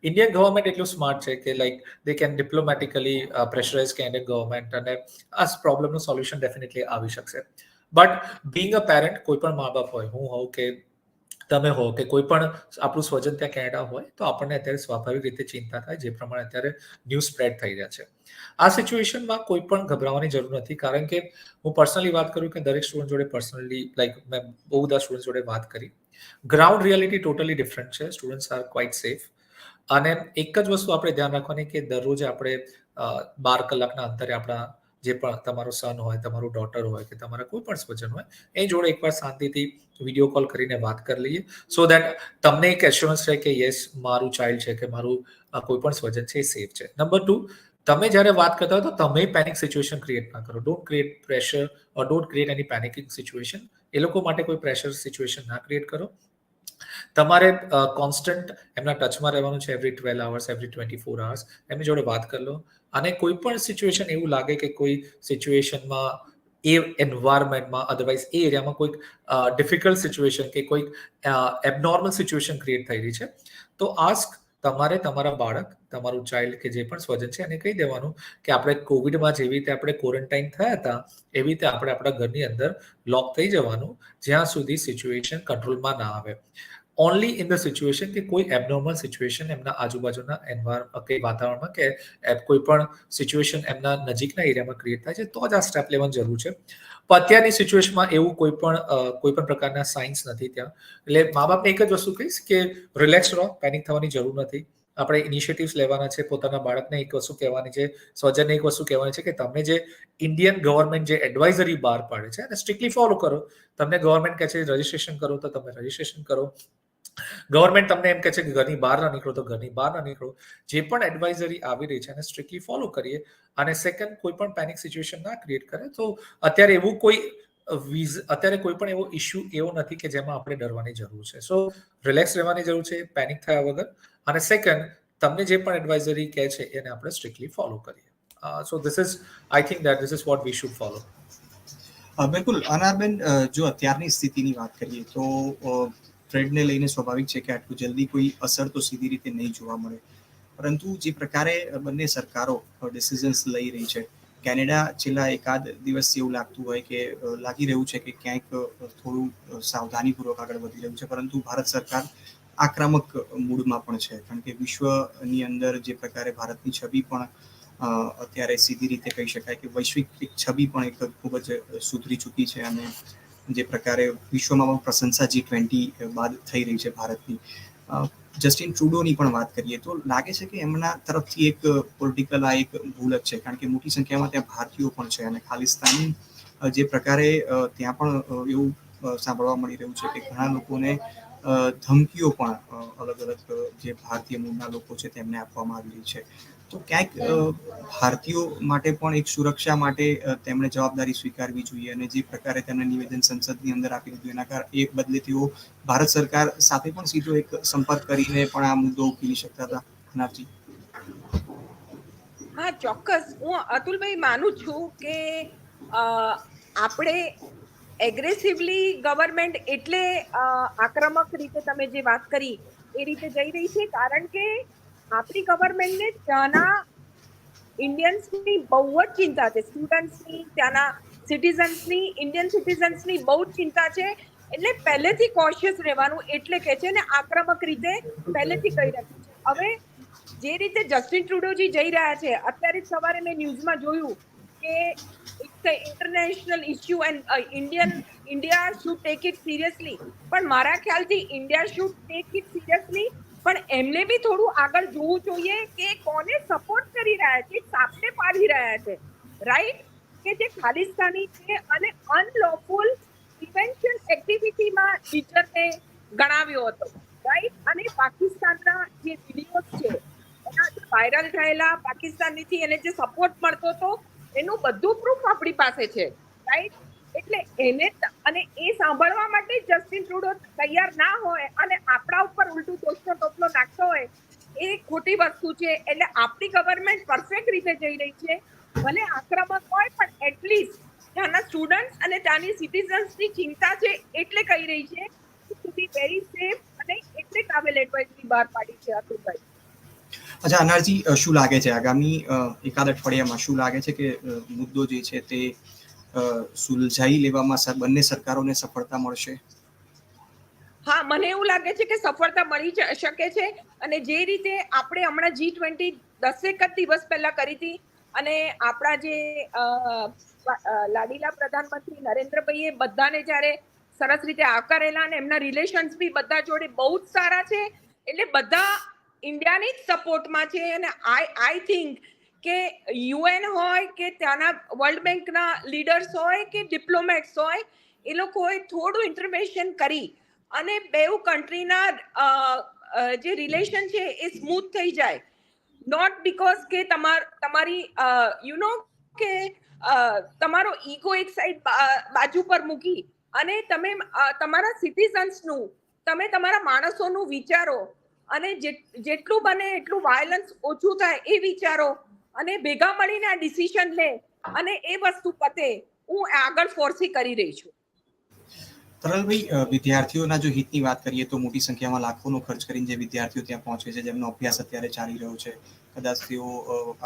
ઇન્ડિયન ગવર્મેન્ટ એટલું સ્માર્ટ છે કે like they can ડિપ્લોમેટિકલી pressurise Canadian government, અને આ પ્રોબ્લેમનું સોલ્યુશન ડેફિનેટલી આવી શકશે. બટ બિંગ અ પેરેન્ટ, કોઈ પણ મા બાપ હોય, હું હોઉં કે તમે હો કે કોઈ પણ આપણું સ્વજન ત્યાં કેનેડા હોય, તો આપણને અત્યારે સ્વાભાવિક રીતે ચિંતા થાય, જે પ્રમાણે અત્યારે ન્યૂઝ સ્પ્રેડ થઈ રહ્યા છે. આ સિચ્યુએશનમાં કોઈ પણ ગભરાવાની જરૂર નથી, કારણ કે હું પર્સનલી વાત કરું કે દરેક સ્ટુડન્ટ જોડે પર્સનલી લાઈક મેં બહુ બધા સ્ટુડન્ટ જોડે વાત કરી, ગ્રાઉન્ડ રિયાલિટી ટોટલી ડિફરન્ટ છે. Students are quite safe. અને એક જ વસ્તુ આપણે ધ્યાન રાખવાની કે દરરોજ આપણે 12 કલાકના અંતરે આપણા જે પણ તમારો સન હોય, તમારું ડોટર હોય કે તમારા કોઈ પણ સ્વજન હોય, એ જોડે એકવાર શાંતિથી વિડીયો કોલ કરીને વાત કરી લઈએ, સો દેટ તમને એક એશ્યોરન્સ રહે કે યસ, મારું ચાઇલ્ડ છે કે મારું કોઈ પણ સ્વજન છે એ સેફ છે. નંબર 2, તમે જ્યારે વાત કરતા હોય તો તમે પેનિક સિચ્યુએશન ક્રિએટ ના કરો. Don't create pressure or don't create any panicking situation. એ લોકો માટે કોઈ પ્રેશર સિચ્યુએશન ના ક્રિએટ કરો. તમારે કોન્સ્ટન્ટ એમના ટચમાં રહેવાનું છે, એવરી 12 અવર્સ, એવરી 24 અવર્સ એમની જોડે વાત કરી લો. અને કોઈ પણ સિચ્યુએશન એવું લાગે કે કોઈ સિચ્યુએશનમાં એ એન્વાયરમેન્ટમાં, અધરવાઇઝ એ એરિયામાં કોઈક ડિફિકલ્ટ સિચ્યુએશન કે કોઈક એબનોર્મલ સિચ્યુએશન ક્રિએટ થઈ રહી છે, તો આસ્ક તમારે તમારા બાળક, તમારું ચાઇલ્ડ કે જે પણ સ્વજન છે એને કહી દેવાનું કે આપણે કોવિડમાં જેવી રીતે આપણે ક્વોરન્ટાઇન થયા હતા, એવી રીતે આપણે આપણા ઘરની અંદર લોક થઈ જવાનું, જ્યાં સુધી સિચ્યુએશન કંટ્રોલમાં ના આવે. ઓનલી ઇન ધ સિચ્યુએશન કે કોઈ એબનોર્મલ સિચ્યુએશન એમના આજુબાજુના વાતાવરણમાં કે કોઈ પણ સિચ્યુએશન એમના નજીકના એરિયામાં ક્રિએટ થાય છે, તો જ આ સ્ટેપ લેવાની જરૂર છે. પણ અત્યારની સિચ્યુએશનમાં એવું કોઈ પણ પ્રકારના સાઇન્સ નથી ત્યાં. એટલે મા બાપને એક જ વસ્તુ કહીશ કે રિલેક્સ રહો, પેનિક થવાની જરૂર નથી. આપણે ઇનિશિયેટિવ્સ લેવાના છે, પોતાના બાળકને એક વસ્તુ કહેવાની છે, સ્વજનને એક વસ્તુ કહેવાની છે કે તમે જે ઇન્ડિયન ગવર્મેન્ટ જે એડવાઇઝરી બહાર પાડે છે અને સ્ટ્રિક્ટલી ફોલો કરો. તમને ગવર્મેન્ટ કહે છે રજીસ્ટ્રેશન કરો, તો તમે રજીસ્ટ્રેશન કરો. ગવર્મેન્ટ તમને એમ કહે છે કે ઘરની બહાર ના નીકળો, તો ઘરની બહાર ના નીકળો. જે પણ એડવાઇઝરી આવી રહી છે એને સ્ટ્રિક્ટલી ફોલો કરીએ. અને સેકન્ડ, કોઈ પણ પેનિક સિચ્યુએશન ના ક્રિએટ કરે. તો અત્યારે એવું અત્યારે કોઈ પણ એવો ઇશ્યુ એવો નથી કે જેમાં આપણે ડરવાની જરૂર છે. સો રિલેક્સ રહેવાની જરૂર છે, પેનિક થયા વગર. અને સેકન્ડ, તમને જે પણ એડવાઇઝરી કહે છે એને આપણે સ્ટ્રિક્ટલી ફોલો કરીએ. So this is, I think that this is what we should follow. બિલકુલ. અનારબેન, જો અત્યારની સ્થિતિની વાત કરીએ તો ટ્રેડને લઈને સ્વાભાવિક છે કે આટલું જલ્દી કોઈ અસર તો સીધી રીતે નહીં જોવા મળે, પરંતુ જે પ્રકારે બંને સરકારો ડિસિઝન્સ લઈ રહી છે, કેનેડા છેલ્લા એકાદ દિવસથી એવું લાગી રહ્યું છે કે ક્યાંક થોડું સાવધાનીપૂર્વક આગળ વધી રહ્યું છે, પરંતુ ભારત સરકાર આક્રમક મૂડમાં પણ છે, કારણ કે વિશ્વની અંદર જે પ્રકારે ભારતની છબી પણ અત્યારે સીધી રીતે કહી શકાય કે વૈશ્વિક છબી પણ એક ખૂબ જ સુધરી ચૂકી છે, અને જે પ્રકારે વિશ્વમાં પણ પ્રશંસા G20 બાદ થઈ રહી છે ભારતની. જસ્ટિન ટ્રુડોની પણ વાત કરીએ તો લાગે છે કે એમના તરફથી એક પોલિટિકલ એક ભૂલ જ છે, કારણ કે મોટી સંખ્યામાં ત્યાં ભારતીયો પણ છે, અને ખાલિસ્તાની જે પ્રકારે ત્યાં પણ એવું સાંભળવા મળી રહ્યું છે કે ઘણા લોકોને ધમકીઓ પણ અલગ અલગ જે ભારતીય મૂળના લોકો છે તેમને આપવામાં આવી રહી છે. તો ક્યાંક ભારતીયો માટે પણ એક સુરક્ષા માટે તેમણે જવાબદારી સ્વીકારવી જોઈએ, અને જે પ્રકારે તેમણે નિવેદન સંસદની અંદર આપી દીધું એ બદલે તેઓ ભારત સરકાર સાથે પણ સીધો એક સંપર્ક કરીને પણ આ મુદ્દો ઉકેલી શકતા હતા. નાજી. હા, ચોક્કસ. હું અતુલભાઈ માનું છું કે આપણે એગ્રેસિવલી ગવર્મેન્ટ એટલે આક્રમક રીતે તમે જે વાત કરી એ રીતે જઈ રહી છે, કારણ કે આપણી ગવર્મેન્ટને ત્યાંના ઇન્ડિયન્સની બહુ જ ચિંતા છે, સ્ટુડન્ટ્સની, ત્યાંના સિટીઝન્સની, ઇન્ડિયન સિટીઝન્સની બહુ જ ચિંતા છે. એટલે પહેલેથી કોશિયસ રહેવાનું એટલે કે છે ને આક્રમક રીતે પહેલેથી કહી રાખ્યું છે. હવે જે રીતે જસ્ટિન ટ્રુડોજી જઈ રહ્યા છે, અત્યારે સવારે મેં ન્યૂઝમાં જોયું કે it's international issue and India should take it seriously. પણ મારા ખ્યાલથી India should take it seriously, પણ એમને બી થોડું આગળ જોવું જોઈએ કે કોને સપોર્ટ કરી રહ્યા છે, સાપને પાડી રહ્યા છે, રાઈટ? કે જે ખાલિસ્તાની છે અને અનલોફુલ પ્રિવેન્શન એક્ટિવિટીમાં ટીચરને ગણાવ્યો હતો, રાઈટ? અને પાકિસ્તાનના જે વિડીયોઝ છે એના જે વાયરલ થયેલા, પાકિસ્તાનથી એને જે સપોર્ટ મળતો હતો એનું બધું પ્રૂફ આપણી પાસે છે, રાઈટ? એટલે એને અને એ સાંભળવા માટે જસ્ટિન ટ્રુડો તૈયાર ના હોય અને આપણા ઉપર ઉલટું દોષનો ટોપલો નાખતો હોય, એ ખોટી વસ્તુ છે. એટલે આપણી ગવર્મેન્ટ પરફેક્ટ રીતે જઈ રહી છે, ભલે આક્રમક હોય પણ એટલીસ્ટ ત્યાંના સ્ટુડન્ટ્સ અને ત્યાંની સિટીઝન્સની ચિંતા છે એટલે કહી રહી છે. બી વેરી સેફ અને એટલે ટ્રાવેલ એડવાઇઝરી બહાર પાડી છે અતુલભાઈ. અચ્છા અનારજી, શું લાગે છે આગામી એકાદ અઠવાડિયામાં શું લાગે છે કે મુદ્દો જે છે તે સુલઝાઈ લેવામાં બંને સરકારોને સફળતા મળશે? હા, મને એવું લાગે છે કે સફળતા મળી શકે છે. અને જે રીતે આપણે હમણાં G20 10 દિવસ પહેલા કરી હતી અને આપણા જે લાડીલા પ્રધાનમંત્રી નરેન્દ્રભાઈએ બધાને જ્યારે સરસ રીતે આવકારેલા અને એમના રિલેશન્સ બી બધા જોડે બહુ જ સારા છે. એટલે બધા ઇન્ડિયાની જ સપોર્ટમાં છે. અને આઈ થિંક કે UN હોય કે ત્યાંના વર્લ્ડ બેંકના લીડર્સ હોય કે ડિપ્લોમેટ્સ હોય, એ લોકોએ થોડું ઇન્ટરવેન્શન કરી અને બેઉ કન્ટ્રીના જે રિલેશન છે એ સ્મૂથ થઈ જાય. નોટ બીકોઝ કે તમારી યુ નો કે તમારો ઈગો એક સાઈડ બાજુ પર મૂકી અને તમે તમારા સિટીઝન્સનું, તમે તમારા માણસોનું વિચારો અને જેટલું બને એટલું વાયલન્સ ઓછું થાય એ વિચારો અને ભેગા મળીને આ ડિસિઝન લે અને એ વસ્તુ પતે, હું આગળ ફોર્સી કરી રહી છું. તરલભાઈ, વિદ્યાર્થીઓના જો હિતની વાત કરીએ તો મોટી સંખ્યામાં લાખોનો ખર્ચ કરીને જે વિદ્યાર્થીઓ ત્યાં પહોંચે છે, જેમનો અભ્યાસ અત્યારે ચાલી રહ્યો છે, કદાચ તેઓ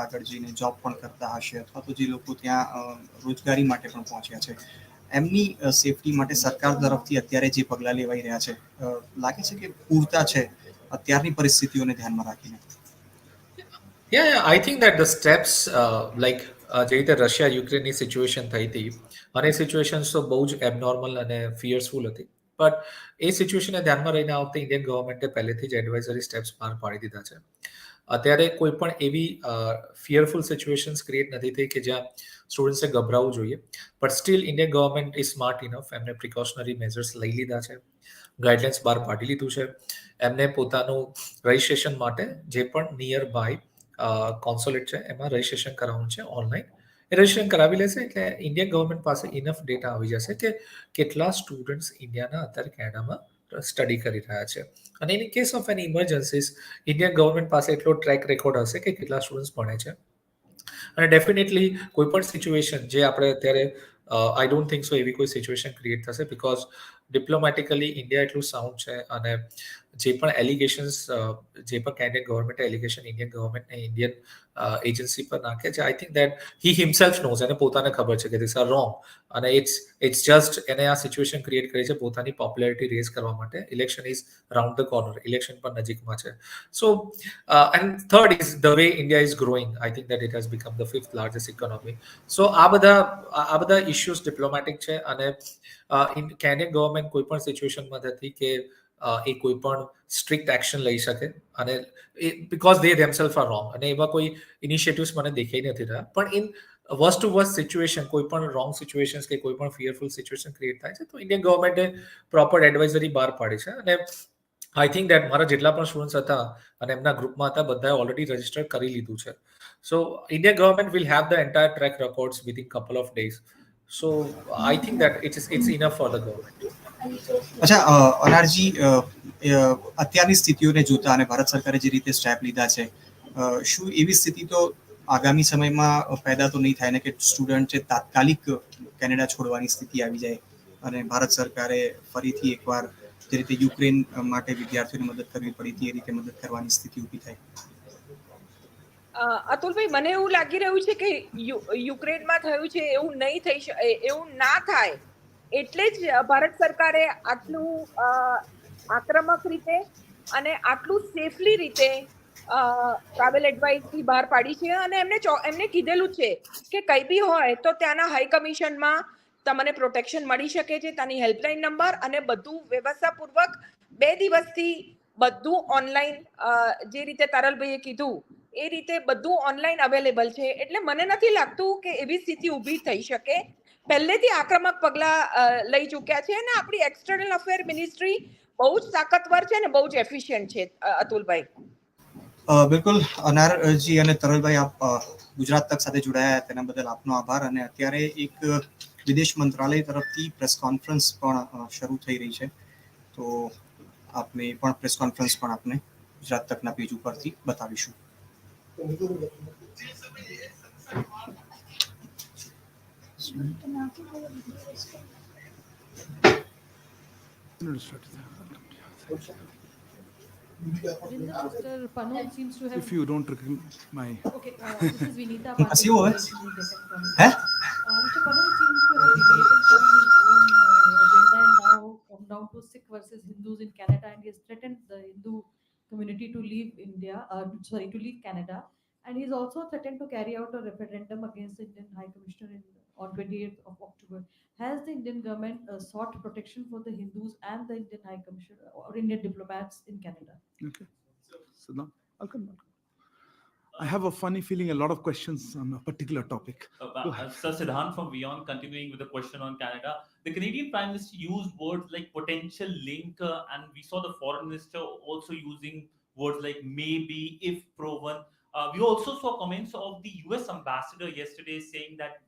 આગળ જઈને જોબ પણ કરતા હશે અથવા તો જે લોકો ત્યાં રોજગારી માટે પણ પહોંચ્યા છે, એમની સેફટી માટે સરકાર તરફથી અત્યારે જે પગલાં લેવાઈ રહ્યા છે, લાગે છે કે પૂરતા છે અત્યારની પરિસ્થિતિઓને ધ્યાનમાં રાખીને? આઈ થિંક દેટ ધ સ્ટેપ્સ જે રીતે રશિયા યુક્રેનની સિચ્યુએશન થઈ હતી અને એ સિચ્યુએશન તો બહુ જ એબનોર્મલ અને ફિયર્સફુલ હતી. બટ એ સિચ્યુએશનને ધ્યાનમાં રહીને આ વખતે ઇન્ડિયન ગવર્મેન્ટે પહેલેથી જ એડવાઇઝરી સ્ટેપ્સ બહાર પાડી દીધા છે. અત્યારે કોઈ પણ એવી ફિયરફુલ સિચ્યુએશન્સ ક્રિએટ નથી થઈ કે જ્યાં સ્ટુડન્ટ્સે ગભરાવું જોઈએ. But still Indian government is smart enough, એમને પ્રિકોશનરી મેઝર્સ લઈ લીધા છે, ગાઈડલાઇન્સ બહાર પાડી લીધું છે. એમને પોતાનું રજિસ્ટ્રેશન માટે જે પણ નિયર બાય કોન્સોલેટ છે એમાં રજિસ્ટ્રેશન કરાવવાનું છે ઓનલાઈન. એ રજિસ્ટ્રેશન કરાવી લેશે એટલે ઇન્ડિયન ગવર્મેન્ટ પાસે ઇનફ ડેટા આવી જશે કે કેટલા સ્ટુડન્ટ્સ ઇન્ડિયાના અત્યારે કેનેડામાં સ્ટડી કરી રહ્યા છે. અને in case of an emergencies Indian government પાસે એટલો ટ્રેક રેકોર્ડ હશે કે કેટલા સ્ટુડન્ટ્સ ભણે છે. અને ડેફિનેટલી કોઈ પણ સિચ્યુએશન જે આપણે અત્યારે આઈ ડોન્ટ થિંક સો એવી કોઈ સિચ્યુએશન ક્રિએટ થશે, બિકોઝ ડિપ્લોમેટિકલી ઇન્ડિયા એટલું સાઉન્ડ છે અને જે પણ એલિગેશન્સ જે પણ કેનેડિયન ગવર્મેન્ટ એલિગેશન ઇન્ડિયન ગવર્મેન્ટને ઇન્ડિયન એજન્સી પર નાખે છે, I think that he himself knows, એને પોતાને ખબર છે કે ધીસ આર રોંગ અને ઇટ્સ જસ્ટ એને આ સિચ્યુએશન ક્રિએટ કરી છે પોતાની પોપ્યુલારિટી રેઝ કરવા માટે. Election is round the corner, election પણ નજીકમાં છે. So and third is the way India is growing, I think that it has become the 5th largest economy. So આ બધા ઇશ્યુઝ ડિપ્લોમેટિક છે અને કેનેડિયન ગવર્મેન્ટ કોઈ પણ સિચ્યુએશનમાં નથી કે એ કોઈ પણ સ્ટ્રિક્ટ એક્શન લઈ શકે અને because they themself are wrong, અને એવા કોઈ ઇનિશિયેટિવ્સ મને દેખાઈ નથી રહ્યા. પણ in worst to worst situation, કોઈ પણ રોંગ સિચ્યુએશન કે કોઈ પણ ફિયરફુલ સિચ્યુએશન ક્રિએટ થાય છે તો ઇન્ડિયન ગવર્મેન્ટે પ્રોપર એડવાઇઝરી બહાર પાડી છે. અને આઈ થિંક દેટ મારા જેટલા પણ સ્ટુડન્ટ્સ હતા અને એમના ગ્રુપમાં હતા બધાએ ઓલરેડી રજિસ્ટર કરી લીધું છે. So Indian government will have the entire track records within couple of days. So I think that it's enough for the government. અચ્છા અનારજી, અત્યારની સ્થિતિઓને જોતા અને ભારત સરકારે જે રીતે સ્ટેપ લીધા છે, શું એવી સ્થિતિ તો આગામી સમયમાં પેદા તો નહીં થાય ને કે સ્ટુડન્ટ છે તાત્કાલિક કેનેડા છોડવાની સ્થિતિ આવી જાય અને ભારત સરકારે ફરીથી એકવાર જે રીતે યુક્રેન માટે વિદ્યાર્થીઓને મદદ કરવી પડી હતી એ રીતે મદદ કરવાની સ્થિતિ ઊભી થાય? અતુલભાઈ, મને એવું લાગી રહ્યું છે કે યુક્રેનમાં થયું છે એવું નહીં થઈ શકે, એવું ના થાય એટલે જ ભારત સરકારે આટલું આક્રમક રીતે અને આટલું સેફલી રીતે ટ્રાવેલ એડવાઇઝરી બહાર પાડી છે. અને એમને કીધેલું છે કે કંઈ બી હોય તો ત્યાંના હાઈ કમિશનમાં તમને પ્રોટેક્શન મળી શકે છે, ત્યાંની હેલ્પલાઇન નંબર અને બધું વ્યવસ્થાપૂર્વક 2 દિવસથી બધું ઓનલાઈન, જે રીતે તરલભાઈએ કીધું એ રીતે બધું ઓનલાઈન અવેલેબલ છે. એટલે મને નથી લાગતું કે એવી સ્થિતિ ઊભી થઈ શકે. પહેલેથી આક્રમક પગલાં લઈ ચૂક્યા છે અને આપણી એક્સટર્નલ અફેર મિનિસ્ટ્રી બહુ જ તાકાતવર છે અને બહુ જ એફિશિયન્ટ છે. અતુલભાઈ, બિલકુલ અનારજી અને તરલભાઈ, આપ ગુજરાત તક સાથે જોડાયા તેના બદલ આપનો આભાર. અને અત્યારે એક વિદેશ મંત્રાલય તરફથી પ્રેસ કોન્ફરન્સ પણ શરૂ થઈ રહી છે, તો આપને પણ પ્રેસ કોન્ફરન્સ પણ આપને ગુજરાત તકના પેજ ઉપરથી બતાવીશું. Mr. Panol seems to have. If you don't recognize my. Okay, this is Vinita Pandey. हंसी वो है? basically Deccan Chronicle. है? Mr. Panol seems to have deviated from his own agenda and now come down to Sikh versus Hindus in Canada, and he has threatened the Hindu community to leave India, to leave Canada, and he's also threatened to carry out a referendum against the Indian High Commissioner on 28th of October. Has the Indian government sought protection for the Hindus and the Indian High Commissioner or Indian diplomats in Canada? Okay. So now I'll come back. I have a funny feeling a lot of questions on a particular topic. Sir Siddhant from Beyond, continuing with the question on Canada. The Canadian Prime Minister used words like potential link, and we saw the Foreign Minister also using words like maybe, if proven. We also saw comments of the US Ambassador yesterday saying that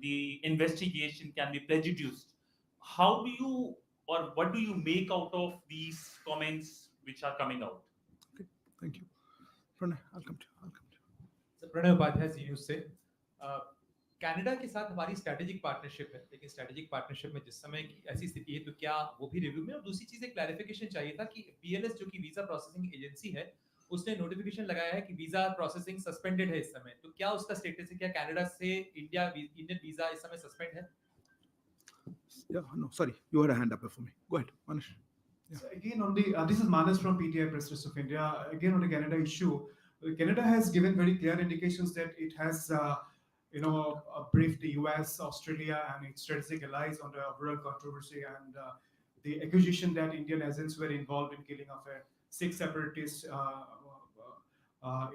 the investigation can be prejudiced. How do you, or what do you make out of these comments which are coming out? Okay, thank you. Pranay, I'll come to you. So Pranay Upadhyay ji से Canada के साथ हमारी strategic partnership है, लेकिन strategic partnership में जिस समय की ऐसी स्थिति है तो क्या वो भी रिव्यू में, और दूसरी चीज एक क्लैरिफिकेशन चाहिए था कि बीएलएस जो कि वीजा प्रोसेसिंग एजेंसी है उसने नोटिफिकेशन लगाया है कि वीजा प्रोसेसिंग सस्पेंडेड है इस समय, तो क्या उसका स्टेटस है, क्या कनाडा से इंडियन वीजा इस समय सस्पेंड है? Yeah, no, sorry, you had a hand up before me. Go ahead, Manish. Yeah. So again, on the this is Manas from PTI Press Trust of India. Again, on the Canada issue, Canada has given very clear indications that it has, briefed the US, Australia, and its strategic allies on the overall controversy and the accusation that Indian agents were involved in killing of a Sikh separatist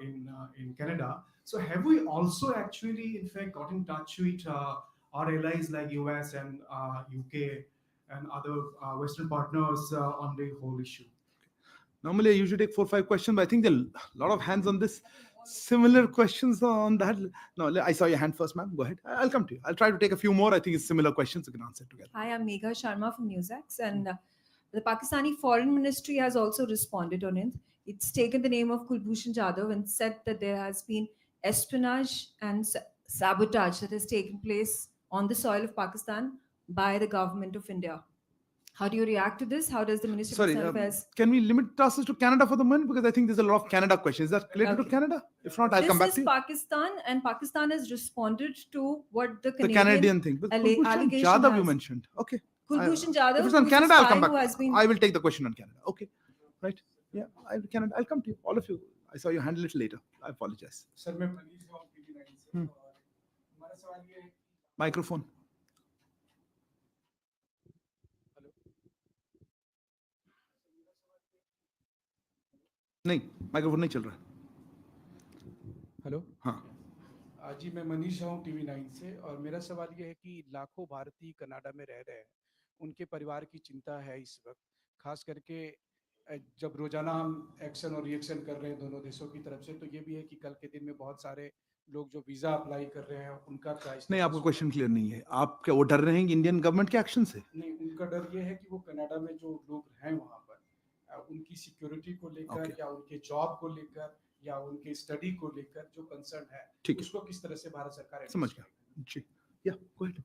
in Canada. So, have we also actually, in fact, got in touch with our allies like US and UK and other Western partners on the whole issue? Normally, I usually take 4 or 5 questions, but I think there are a lot of hands on this. Similar questions on that. No, I saw your hand first, ma'am. Go ahead. I'll come to you. I'll try to take a few more. I think it's similar questions. You can answer together. Hi, I'm Megha Sharma from NewsX, and the Pakistani Foreign Ministry has also responded on it. It's taken the name of Kulbhushan Jadhav and said that there has been espionage and sabotage that has taken place on the soil of Pakistan by the government of India. How do you react to this? How does the Ministry of External Affairs? Can we limit us to Canada for the moment? Because I think there's a lot of Canada questions. Is that related to Canada? If not, I'll come back to you. This is Pakistan, and Pakistan has responded to what the Canadian thing. But Kulbhushan allegation Jadhav has. you mentioned. Okay. Kulbhushan Jadhav. If it's on who's Canada, a I'll spy come who has back. been- I will take the question on Canada. Okay. Right. Yeah, Canada. I'll come to you. All of you. I saw your hand a little later. I apologize. Sir, मैं मनीष हूँ PTI से, और हमारा सवाल ये है कि Microphone. नहीं, माइक्रोफोन नहीं चल रहा. हेलो हाँ. जी, मैं मनीष हूँ TV9 से, और मेरा सवाल ये है कि लाखों भारतीय कनाडा में रह रहे हैं, उनके परिवार की चिंता है इस वक्त, खास करके जब रोजाना हम एक्शन और रिएक्शन कर रहे हैं दोनों देशों की तरफ से, तो ये भी है कि कल के दिन में बहुत सारे लोग जो वीजा अप्लाई कर रहे हैं उनका क्या नहीं, आपका क्वेश्चन क्लियर नहीं है. आप क्या वो डर रहे हैं कि इंडियन गवर्नमेंट के एक्शन से? नहीं, उनका डर ये है कि वो कनाडा में जो लोग हैं वहाँ पर उनकी सिक्योरिटी को लेकर या उनके जॉब को लेकर या उनके स्टडी को लेकर जो कंसर्न है, उसको किस तरह से भारत सरकार समझ गया जी. या go ahead.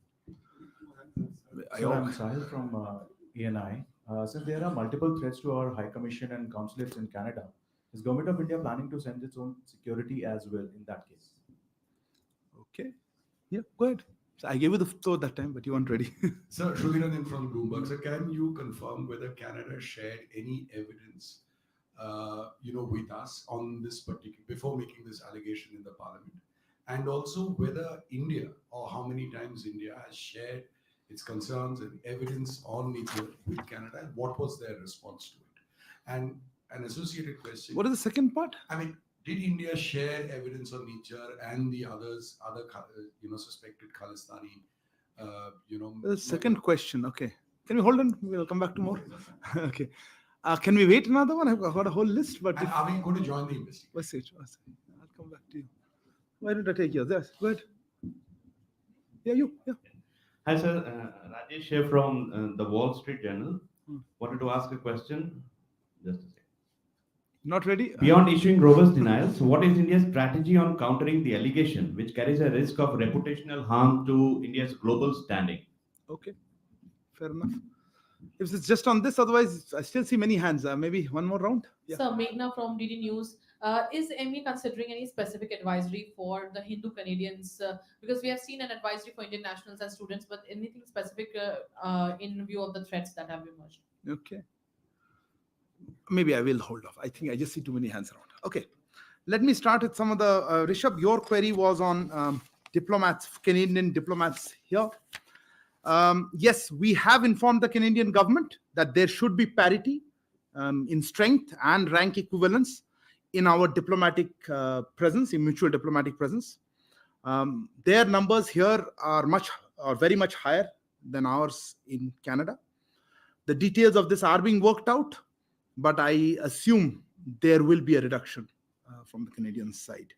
I'm Sahil from ENI. Since there are multiple threats to our High Commission and consulates in Canada, is Government of India planning to send its own security as well in that case? Okay. Yeah, go ahead. So I gave you the floor that time, but you weren't ready. Sir, Shruvinandhan from Bloomberg. So can you confirm whether Canada shared any evidence, with us on this particular, before making this allegation in the parliament? And also whether India, or how many times India has shared its concerns and evidence on nature with Canada, and what was their response to it? And an associated question. What is the second part? I mean, did India share evidence on nature and the other suspected Khalistani, The second question. Okay. Can we hold on? We'll come back to more. Okay. Can we wait another one? I've got a whole list. But and are we going to join the investigation? What's it? I'll come back to you. Why don't I take yours? Yes. Go ahead. Yeah, you. Yeah. Hi, sir. Rajesh here from the Wall Street Journal. Wanted to ask a question. Just a second. Not ready? Beyond issuing robust denials, what is India's strategy on countering the allegation, which carries a risk of reputational harm to India's global standing? Okay. Fair enough. if it's just on this, otherwise I still see many hands. Maybe one more round. Yeah. So Meghna from DD News, is ME considering any specific advisory for the Hindu Canadians? Because we have seen an advisory for Indian nationals and students, but anything specific in view of the threats that have emerged? Okay. Maybe I will hold off. I think I just see too many hands around. Okay. Let me start with some of the, Rishabh, your query was on diplomats, Canadian diplomats here. Yes, we have informed the Canadian government that there should be parity in strength and rank equivalence in our diplomatic presence, in mutual diplomatic presence. Their numbers here are very much higher than ours in Canada. The details of this are being worked out, but I assume there will be a reduction from the Canadian side.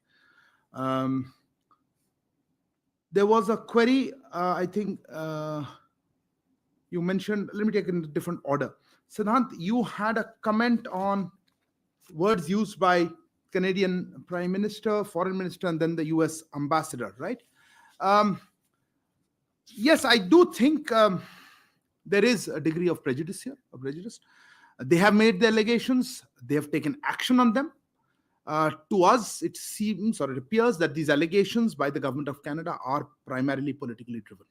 There was a query, I think you mentioned, let me take it in a different order. Siddhant, you had a comment on words used by Canadian Prime Minister, Foreign Minister, and then the US Ambassador, right? Yes, I do think there is a degree of prejudice here, They have made the allegations, they have taken action on them. To us, it seems or it appears that these allegations by the government of Canada are primarily politically driven.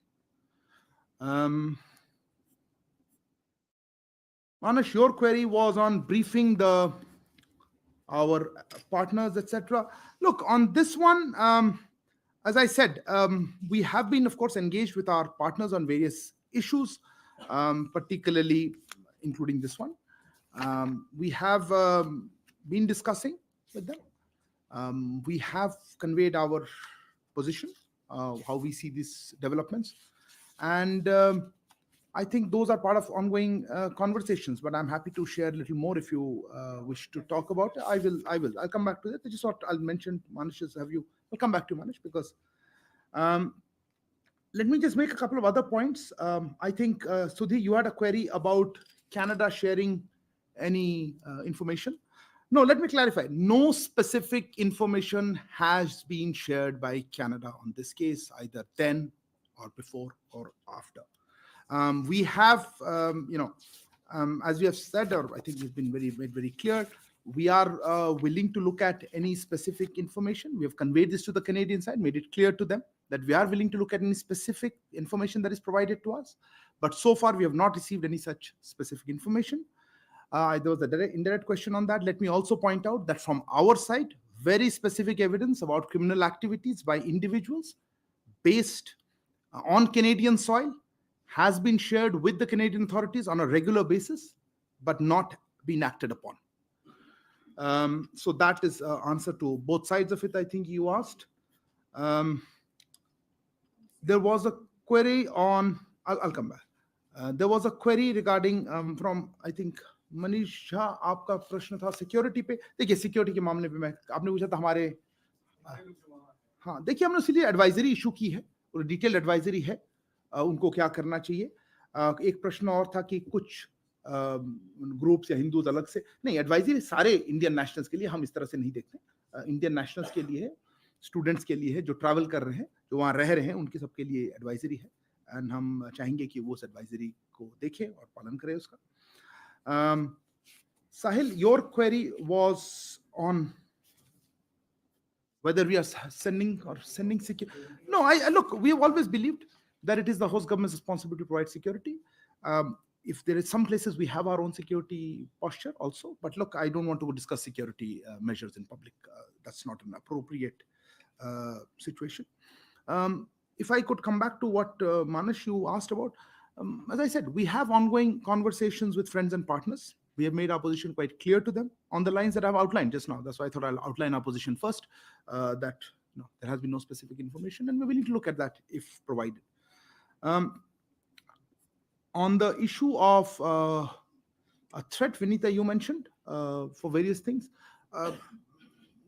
Manush, your query was on briefing our partners, etc. Look, on this one, as I said, we have been, of course, engaged with our partners on various issues, particularly including this one. We have been discussing with them. We have conveyed our position, how we see these developments. And I think those are part of ongoing conversations, but I'm happy to share a little more if you wish to talk about it. I'll come back to that. I just thought I'll mention Manish's, I'll come back to Manish because let me just make a couple of other points. I think, Sudhi, you had a query about Canada sharing any information. No, let me clarify. No specific information has been shared by Canada on this case, either then or before or after. We have, as we have said, or I think we've been made very clear, we are willing to look at any specific information. We have conveyed this to the Canadian side, made it clear to them that we are willing to look at any specific information that is provided to us. But so far, we have not received any such specific information. There was a indirect question on that. Let me also point out that from our side, very specific evidence about criminal activities by individuals based on Canadian soil has been shared with the Canadian authorities on a regular basis, but not been acted upon. So that is answer to both sides of it, I think you asked. There was a query on, I'll come back. There was a query regarding from, I think, Manish Jha, आपका प्रश्न था security पे. देखिए security के मामले पे मैं आपने पूछा था हमारे, हाँ देखिए हमने इसलिए एडवाइजरी इशू की है और डिटेल एडवाइजरी है उनको क्या करना चाहिए. एक प्रश्न और था कि कुछ ग्रुप्स या हिंदूज अलग से नहीं, एडवाइजरी सारे इंडियन नेशनल्स के लिए हम इस तरह से नहीं देखते. इंडियन नेशनल्स के लिए है, स्टूडेंट्स के लिए है, जो ट्रैवल कर रहे हैं, जो वहाँ रह रहे हैं, उनके सबके लिए एडवाइजरी है. एंड हम चाहेंगे कि वो उस एडवाइजरी को देखें और पालन करें उसका. Sahil, your query was on whether we are sending security. No, look, we have always believed that it is the host government's responsibility to provide security. If there is some places we have our own security posture also, but look, I don't want to discuss security measures in public. That's not an appropriate situation. If I could come back to what Manish, you asked about, as I said, we have ongoing conversations with friends and partners. We have made our position quite clear to them on the lines that I've outlined just now. That's why I thought I'll outline our position first, that there has been no specific information and we're willing to look at that if provided. On the issue of a threat, Vinita, you mentioned for various things.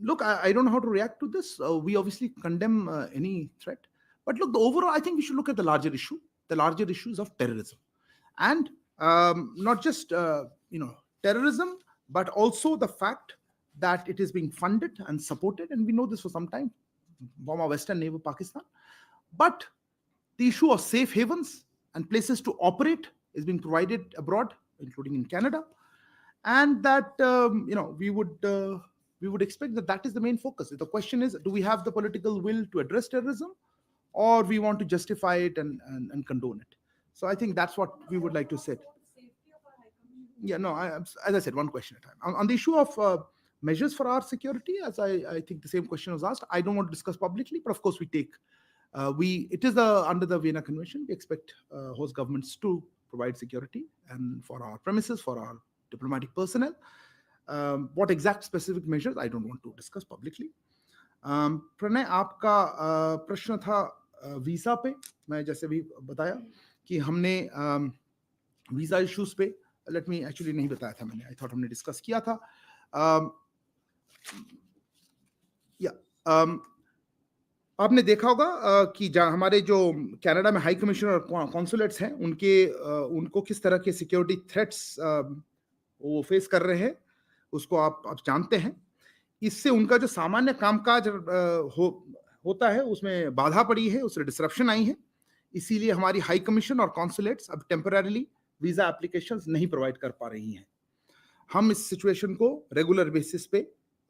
Look, I don't know how to react to this. We obviously condemn any threat. But look, the overall, I think we should look at the larger issue. The larger issues of terrorism. And not just, terrorism, but also the fact that it is being funded and supported. And we know this for some time from our Western neighbor, Pakistan. But the issue of safe havens and places to operate is being provided abroad, including in Canada, and that we would expect that that is the main focus. The question is, do we have the political will to address terrorism, or we want to justify it and condone it? So I think that's what we would like to say. Yeah, no, as I said, one question at a time. On the issue of measures for our security, as I think the same question was asked, I don't want to discuss publicly, but of course we take, it is under the Vienna Convention, we expect host governments to provide security and for our premises, for our diplomatic personnel. What exact specific measures, I don't want to discuss publicly. Pranay, आपका प्रश्न था visa पे. मैं जैसे भी बताया कि हमने वीजा इश्यूज पे, लेट मी एक्चुअली नहीं बताया था मैंने, आई थॉट हमने डिस्कस किया था. या आपने देखा होगा कि हमारे जो कनाडा में हाई कमीशन और कॉन्सुलेट्स हैं, उनको किस तरह के सिक्योरिटी थ्रेट्स वो फेस कर रहे हैं, उसको आप जानते हैं. इससे उनका जो सामान्य कामकाज होता है उसमें बाधा पड़ी है, उससे डिसरप्शन आई है. इसीलिए हमारी हाई कमीशन और कॉन्सुलेट्स अब टेम्पररीली वीजा एप्लीकेशंस नहीं प्रोवाइड कर पा रही हैं. हम इस सिचुएशन को रेगुलर बेसिस पे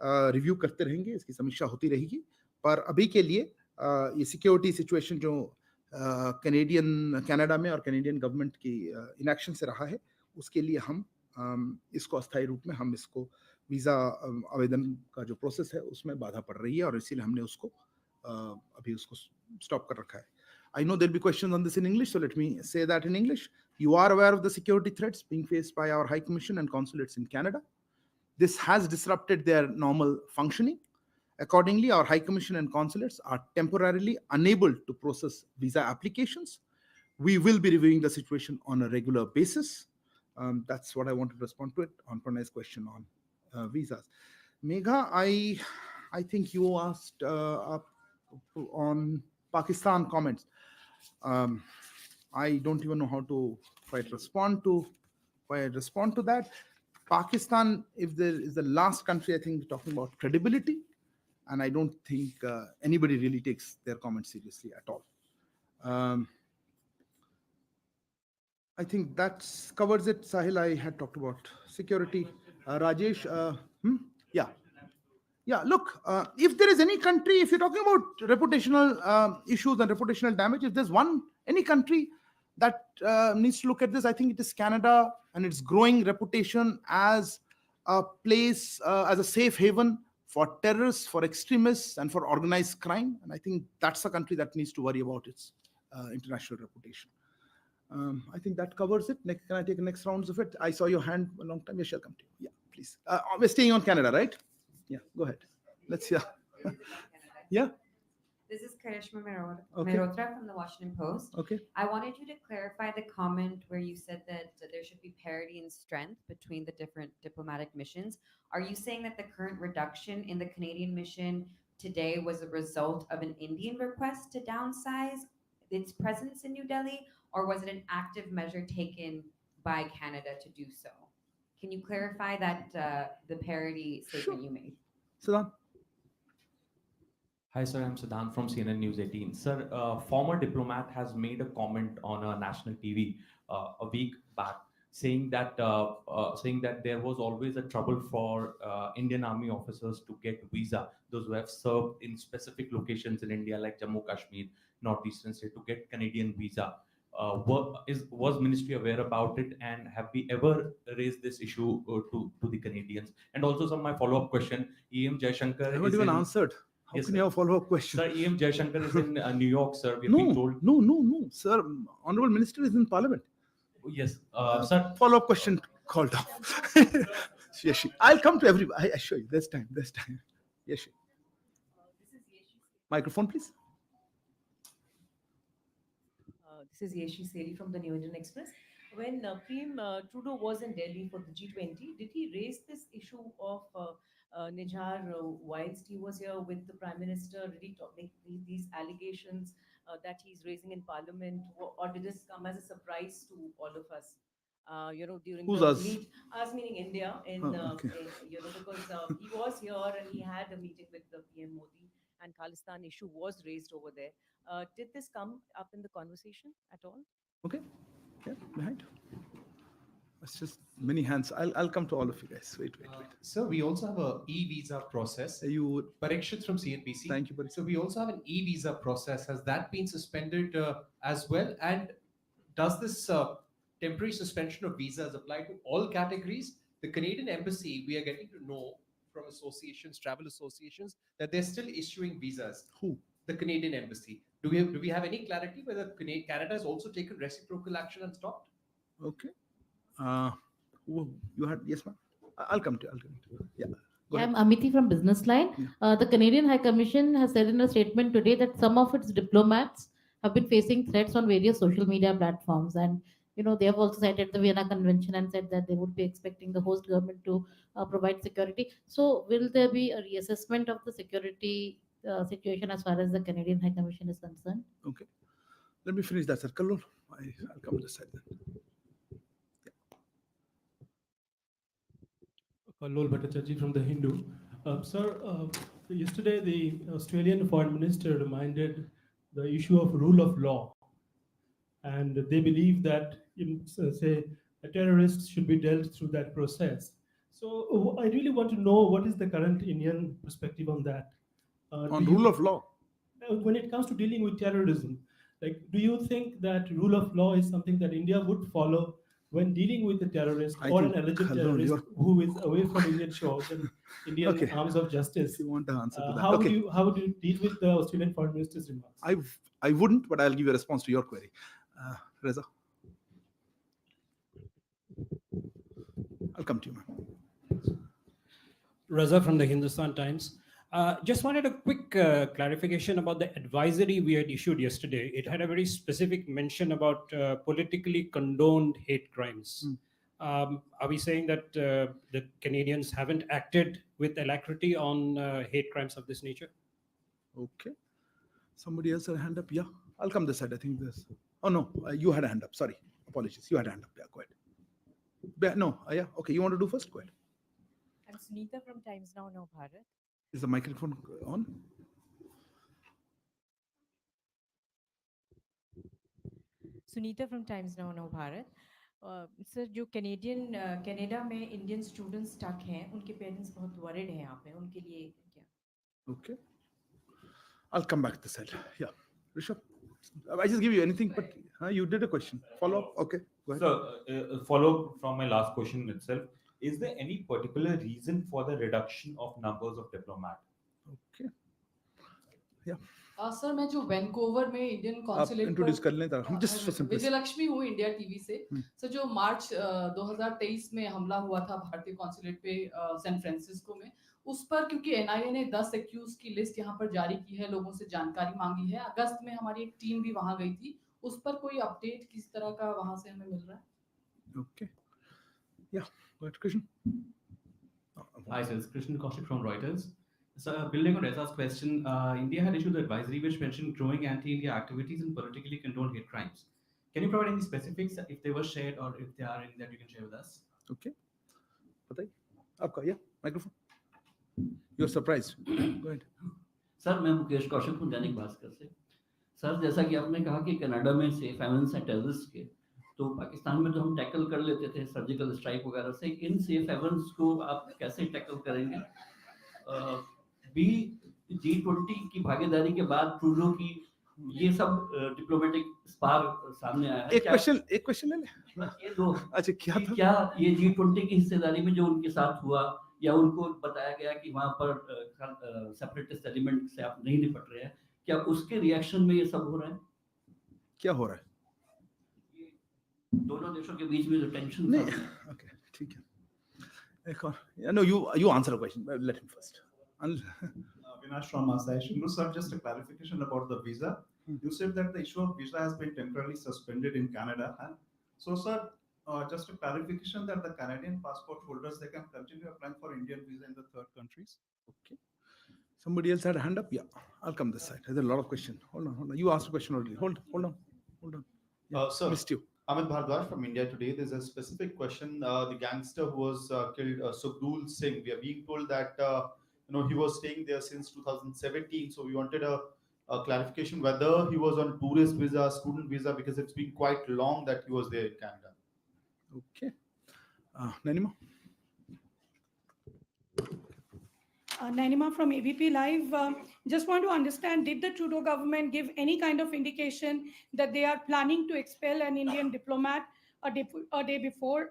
रिव्यू करते रहेंगे, इसकी समीक्षा होती रहेगी. पर अभी के लिए ये सिक्योरिटी सिचुएशन जो कनाडा में और कैनेडियन गवर्नमेंट की इनएक्शन से रहा है, उसके लिए हम इसको अस्थायी रूप में हम इसको वीजा आवेदन का जो प्रोसेस है उसमें बाधा पड़ रही है, और इसीलिए हमने उसको अभी उसको स्टॉप कर रखा है. I know there'll be questions on this in English, so let me say that in English. You are aware of the security threats being faced by our High Commission and consulates in Canada. This has disrupted their normal functioning. Accordingly, our High Commission and consulates are temporarily unable to process visa applications. We will be reviewing the situation on a regular basis. That's what I wanted to respond to it on Pranay's question on visas. Megha, I think you asked on Pakistan comments. I don't even know how to quite respond to that. Pakistan, if there is the last country, I think, talking about credibility, and I don't think anybody really takes their comments seriously at all. I think that covers it. Sahil, I had talked about security. Rajesh, yeah, look, if there is any country, if you're talking about reputational issues and reputational damage, if there's any country that needs to look at this, I think it is Canada and its growing reputation as a place, as a safe haven for terrorists, for extremists, and for organized crime. And I think that's a country that needs to worry about its international reputation. I think that covers it. Can I take the next rounds of it? I saw your hand a long time. Yes, I'll come to you. Yeah, please. We're staying on Canada, right? Yeah, go ahead. Let's hear. Yeah. This is Karishma Mehrotra from the Washington Post. Okay. I wanted you to clarify the comment where you said that there should be parity in strength between the different diplomatic missions. Are you saying that the current reduction in the Canadian mission today was a result of an Indian request to downsize its presence in New Delhi, or was it an active measure taken by Canada to do so? Can you clarify that the parity statement you made? Siddhant. Hi, sir. I'm Siddhant from CNN News 18. Sir, a former diplomat has made a comment on a national TV a week back, saying that there was always a trouble for Indian Army officers to get visa. Those who have served in specific locations in India, like Jammu Kashmir, northeastern state, to get Canadian visa. Was Ministry aware about it, and have we ever raised this issue to the Canadians? And also, sir, my follow-up question: E.M. Jaishankar. I haven't even answered. How can you have a follow-up question? Sir, E.M. Jaishankar is in New York, sir. We've No, been told. no, sir. Honorable Minister is in Parliament. Yes, sir. Follow-up question called off. Yes, I'll come to everybody. I assure you, there's time. Yes. Microphone, please. This is Yeshi Seri from the New Indian Express. When PM Trudeau was in Delhi for the G20, did he raise this issue of Nijar whilst he was here with the Prime Minister? Did he make these allegations that he's raising in Parliament, or did this come as a surprise to all of us? During Who's the us? Us meaning India, Okay. because he was here and he had a meeting with the PM Modi, and Khalistan issue was raised over there. Did this come up in the conversation at all? Okay. Yeah, behind. It's just many hands. I'll come to all of you guys. Wait. Sir, we also have a e-visa process. You would. Parikshit from CNBC. Thank you, Parikshit. So we also have an e-visa process. Has that been suspended as well? And does this temporary suspension of visas apply to all categories? The Canadian Embassy, we are getting to know from associations, travel associations, that they're still issuing visas. Who? The Canadian Embassy. Do we have any clarity whether Canada has also taken reciprocal action and stopped? Okay. You had, yes, ma'am. I'll come to you. Yeah. Go I'm ahead. Amity from Business Line. The Canadian High Commission has said in a statement today that some of its diplomats have been facing threats on various social media platforms, and they have also cited the Vienna Convention and said that they would be expecting the host government to provide security. So, will there be a reassessment of the security situation as far as the Canadian High Commission is concerned? Okay. Let me finish that, sir. Kallol, I'll come to this side then. Kallol Bhattacharjee from The Hindu. Sir, yesterday the Australian Foreign Minister reminded the issue of rule of law. And they believe that, say, a terrorist should be dealt through that process. So I really want to know what is the current Indian perspective on that. On rule of law? When it comes to dealing with terrorism, like, do you think that rule of law is something that India would follow when dealing with a terrorist or an alleged terrorist who is away from Indian shores and Indian arms of justice? You want to answer to that? How would you deal with the Australian Foreign Minister's remarks? I wouldn't, but I'll give you a response to your query. Reza. I'll come to you, ma'am. Reza from the Hindustan Times. Just wanted a quick clarification about the advisory we had issued yesterday. It had a very specific mention about politically condoned hate crimes. Are we saying that the Canadians haven't acted with alacrity on hate crimes of this nature? Okay. Somebody else had a hand up? Yeah. I'll come this side. I think this. Oh, no. You had a hand up. Sorry. Apologies. You had a hand up. Yeah, go ahead. No. Yeah. Okay. You want to do first? Go ahead. I'm Sunita from Times Now Bharat. Is the microphone on? Sunita from Times Now Bharat. Sir जो Canada में Indian students stuck हैं उनके parents बहुत worried हैं यहाँ पे उनके लिए क्या? Okay. I'll come back to this side. Yeah. Rishabh, I just give you anything, but you did a question. Follow up? Okay. Go ahead. So, follow up from my last question itself. Is there any particular reason for the reduction of numbers of diplomats? Okay. Yeah. Sir मैं जो Vancouver में Indian consulate introduce कर लें हम just for simple Vijayalakshmi हूँ India TV से sir जो मार्च 2023 में हमला हुआ था भारतीय कॉन्सुलेट पे सैन फ्रांसिस्को में उस पर क्योंकि एनआईए ने 10 एक्यूज की लिस्ट यहाँ पर जारी की है लोगों से जानकारी मांगी है अगस्त में हमारी एक टीम भी वहां गई थी उस पर कोई अपडेट किस तरह का वहां से हमें मिल रहा है? ओके या What question? Hi, sir. It's Krishnan Kaushik from Reuters. So, building on Reza's question, India had issued an advisory which mentioned growing anti-India activities and politically condoned hate crimes. Can you provide any specifics if they were shared or if there are any that you can share with us? Okay. बताइए आपका yeah microphone. You're surprised. Go ahead. Sir मैं मुकेश कौशिक हूँ दैनिक भास्कर से. Sir जैसा कि आपने कहा कि कनाडा में सेफ हेवन्स हैं टेररिस्ट के तो पाकिस्तान में तो हम टैकल कर लेते थे सर्जिकल स्ट्राइक वगैरह से इन सेफ हेवन्स को आप कैसे टैकल करेंगे? G20 की भागीदारी के बाद ट्रूडो की ये सब डिप्लोमेटिक स्पार सामने आया है. एक क्वेश्चन ले ले. ये दो. अच्छा क्या ये G20 की हिस्सेदारी में जो उनके साथ हुआ या उनको बताया गया कि वहां पर सेपरेटिस्ट एलिमेंट से आप नहीं निपट रहे हैं क्या उसके रिएक्शन में ये सब हो रहा है? क्या हो रहा है? दोनों देशों के बीच में जो टेंशन नहीं ओके ठीक है एक और no you answer the question let him first Vinash from Asai Shindu sir just a clarification about the visa you said that the issue of visa has been temporarily suspended in Canada so sir just a clarification that the Canadian passport holders they can continue applying for Indian visa in the third countries. Okay. Somebody else had a hand up? Yeah, I'll come this side. There's a lot of questions. Hold on. You asked a question already. Hold on. Yeah, sir, missed you. Amit Bhardwaj from India Today. There's a specific question. The gangster who was killed, Sukhdev Singh. We are being told that he was staying there since 2017. So we wanted a clarification whether he was on tourist visa, student visa, because it's been quite long that he was there in Canada. Okay. Nanima? Nanima from ABP Live. Just want to understand, did the Trudeau government give any kind of indication that they are planning to expel an Indian diplomat a day before?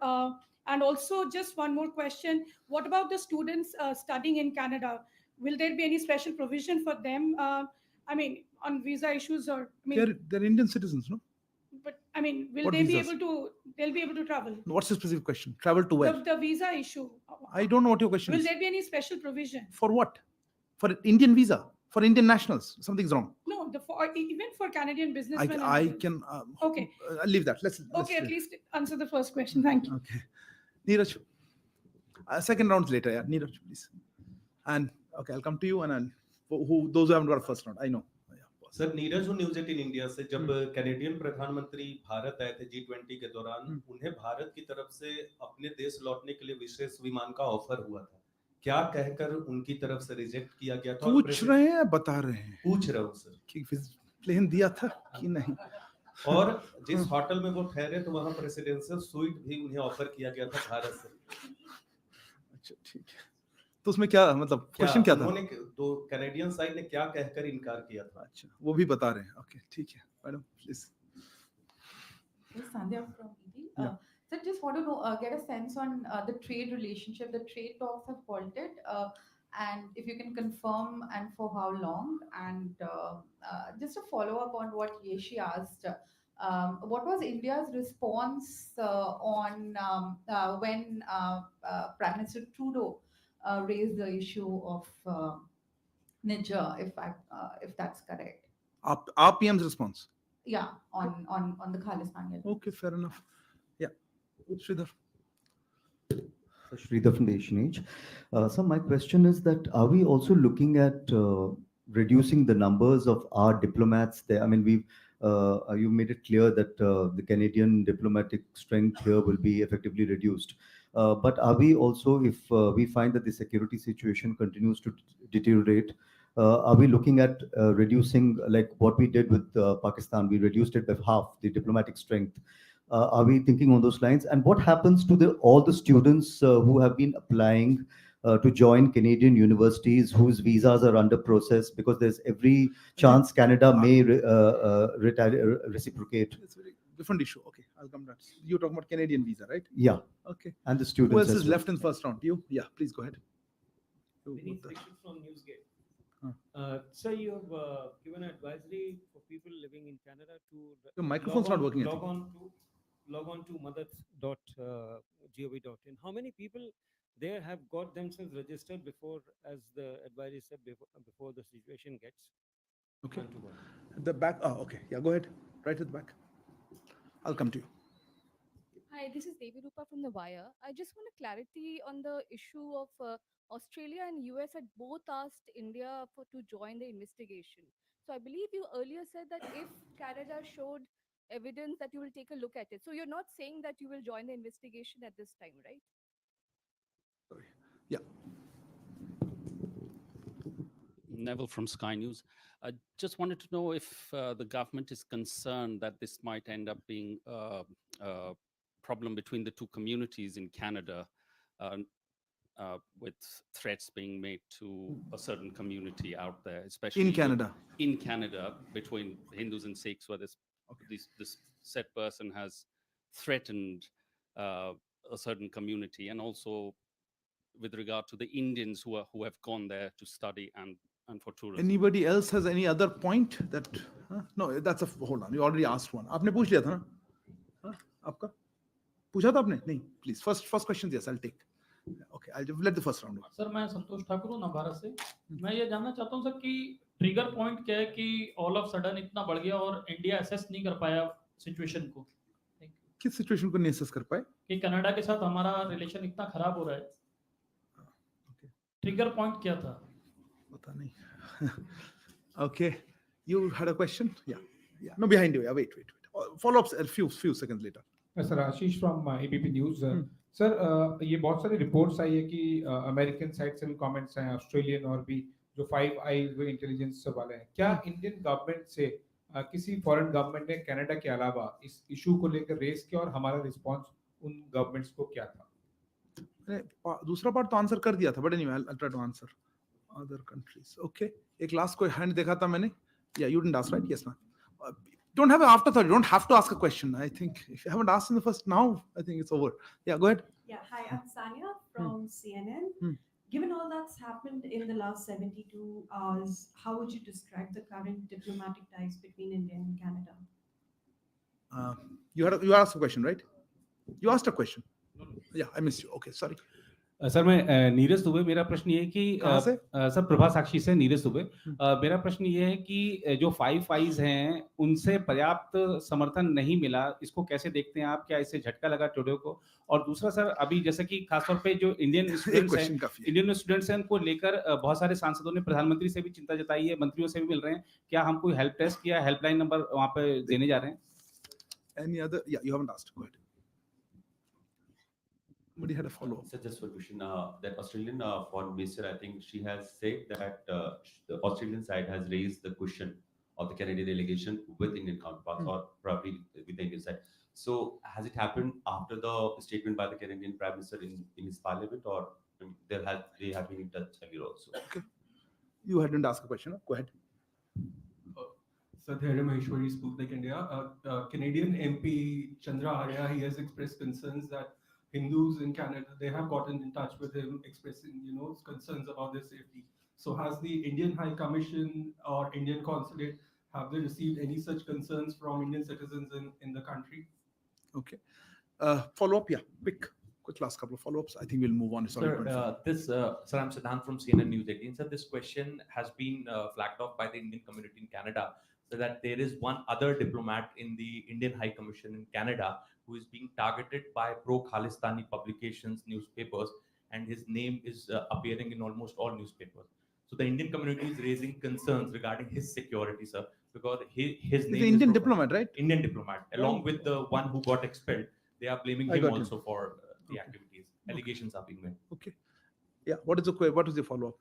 And also, just one more question. What about the students studying in Canada? Will there be any special provision for them? I mean, on visa issues or, I mean, They're Indian citizens, no? but I mean, will What they be visas? able to, they'll be able to travel? What's the specific question? Travel to where? The visa issue. I don't know what your question Will is. there be any special provision? For what? For Indian visa? For Indian nationals? Something's wrong. No, even for Canadian businessmen. I and others. can. Okay. I'll leave that. Let's Okay, at least answer the first question. Thank you. Okay. Neeraj. Second rounds later, yeah. Neeraj, please. And okay, I'll come to you and I'll, those who haven't got a first round, I know. Sir Neeraj हूँ news 18 India से। जब Canadian प्रधानमंत्री भारत आए थे G20 के दौरान, उन्हें भारत की तरफ से अपने देश लौटने के लिए विशेष विमान का ऑफर हुआ था। क्या कहकर उनकी तरफ से रिजेक्ट किया गया था? पूछ रहे हैं, बता रहे हैं। पूछ रहा हूँ सर कि प्लेन दिया था कि नहीं। और जिस होटल में वो ठहरे तो वहाँ प्रेसिडेंशियल स्वीट भी उन्हें ऑफर किया गया था भारत से। अच्छा ठीक है, तो उसमें क्या मतलब क्वेश्चन क्या था? उन्होंने तो कैनेडियन साइड ने क्या कहकर इनकार किया था? अच्छा, वो भी बता रहे हैं। ओके ठीक है, madam please. Sandhya from ED. So just want to know, get a sense on the trade relationship. The trade talks have halted, and if you can confirm and for how long. And just a follow up on what Yeshi asked, what was India's response on when Prime Minister Trudeau raised the issue of Niger, if that's correct? RPM's response. Yeah, on the Khalistan. Okay, fair enough. Yeah, Sridhar. Sridhar from the Asian Age. So my question is that are we also looking at reducing the numbers of our diplomats there? I mean, you made it clear that the Canadian diplomatic strength here will be effectively reduced. But are we also, if we find that the security situation continues to deteriorate, are we looking at reducing, like what we did with Pakistan? We reduced it by half, the diplomatic strength. Are we thinking on those lines? And what happens to all the students who have been applying to join Canadian universities whose visas are under process, because there's every chance Canada may reciprocate? It's a very different issue. Okay, I'll come back. You're talking about Canadian visa, right? Yeah. Okay. And the students. Who else as is well. left in first round? You? Yeah, please go ahead. Vinny Dixit from Newsgate. Sir, you have given advisory for people living in Canada to Your microphone's not working, I Log think. on to mother.gov.in. How many people there have got themselves registered before, as the advisory said, before the situation gets? Okay. on to one? At the back. Oh, okay. Yeah, go ahead. Right at the back. I'll come to you. Hi, this is Devi Rupa from The Wire. I just want a clarity on the issue of Australia and US had both asked India to join the investigation. So I believe you earlier said that if Canada showed evidence that you will take a look at it. So you're not saying that you will join the investigation at this time, right? Sorry. Yeah. Neville from Sky News. I just wanted to know if the government is concerned that this might end up being a problem between the two communities in Canada, with threats being made to a certain community out there, especially In Canada. In Canada, between Hindus and Sikhs, where this said person has threatened a certain community, and also with regard to the Indians who have gone there to study and for tourism. Anybody else has any other point that? No, that's a hold on. You already asked one. आपने पूछ लिया था ना? आपका? पूछा था आपने? नहीं. Please. First question. Yes, I'll take. Okay, I'll let the first round. Sir मैं संतोष ठाकुर हूँ नवारा से। मैं ये जानना चाहता हूँ सर कि ट्रिगर पॉइंट क्या है कि ऑल ऑफ सडन इतना बढ़ गया और इंडिया असेस नहीं कर पाया सिचुएशन को। किस सिचुएशन को नहीं असेस कर पाए? कि कनाडा के साथ हमारा रिलेशन इतना खराब हो रहा है। ट्रिगर पॉइंट क्या था? पता नहीं। Okay, you had a question? Yeah. No, behind you. Yeah, wait. Follow up a few seconds later. Sir Ashish from ABP news. Sir ये बहुत सारी रिपोर्ट्स आई है कि अमेरिकन साइड से भी कमेंट्स हैं, ऑस्ट्रेलियन और भी जो 5 आई वो इंटेलिजेंस वाले हैं, क्या इंडियन गवर्नमेंट से किसी फॉरेन गवर्नमेंट ने कनाडा के अलावा इस इशू को लेकर रेस किया और हमारा रिस्पांस उन गवर्नमेंट्स को क्या था? दूसरा पार्ट तो आंसर कर दिया था, but anyway I try to answer other countries. Okay, एक लास्ट कोई हैंड देखा था मैंने. Yeah you didn't ask, right? Yes ma'am. Don't have an afterthought. You don't have to ask a question. I think if you haven't asked in the first, now I think it's over. Yeah, go ahead. Yeah, hi, I'm Sanya from CNN. Given all that's happened in the last 72 hours, how would you describe the current diplomatic ties between India and Canada? You asked a question, right? You asked a question. Yeah, I missed you. Okay, sorry. Sir मैं नीरज दुबे, मेरा प्रश्न ये है कि sir Prabha साक्षी से नीरज दुबे, मेरा प्रश्न ये है कि जो 5 आईज हैं उनसे पर्याप्त समर्थन नहीं मिला, इसको कैसे देखते हैं आप? क्या इससे झटका लगा ट्रूडो को? और दूसरा सर, अभी जैसे कि खासतौर पे जो इंडियन स्टूडेंट्स हैं उनको लेकर बहुत सारे सांसदों ने प्रधानमंत्री से भी चिंता जताई है, मंत्रियों से भी मिल रहे हैं, क्या हम कोई हेल्प डेस्क या हेल्पलाइन नंबर वहाँ पे देने जा रहे हैं? Any other? Yeah, you haven't asked. Go ahead. Somebody had a follow-up. So just one question. That Australian foreign minister, I think she has said that the Australian side has raised the question of the Canadian delegation with Indian counterparts, or probably with the Indian side. So has it happened after the statement by the Canadian Prime Minister in his parliament, or they have been in touch earlier also? Okay. You hadn't asked a question. Go ahead. Sathya Maheshwari, Sputnik India. Canadian MP Chandra Arya, he has expressed concerns that Hindus in Canada, they have gotten in touch with him expressing, concerns about their safety. So has the Indian High Commission or Indian Consulate, have they received any such concerns from Indian citizens in the country? Okay. Follow-up, yeah. Quick last couple of follow-ups. I think we'll move on. Sorry. Sir, I'm Siddhant from CNN News 18. Sir, this question has been flagged off by the Indian community in Canada, so that there is one other diplomat in the Indian High Commission in Canada who is being targeted by pro-Khalistani publications, newspapers, and his name is appearing in almost all newspapers. So the Indian community is raising concerns regarding his security, sir, because his name is Indian diplomat, right? Indian diplomat, along with the one who got expelled. They are blaming him also for the activities. Allegations are being made. Okay. Yeah. What is the follow-up?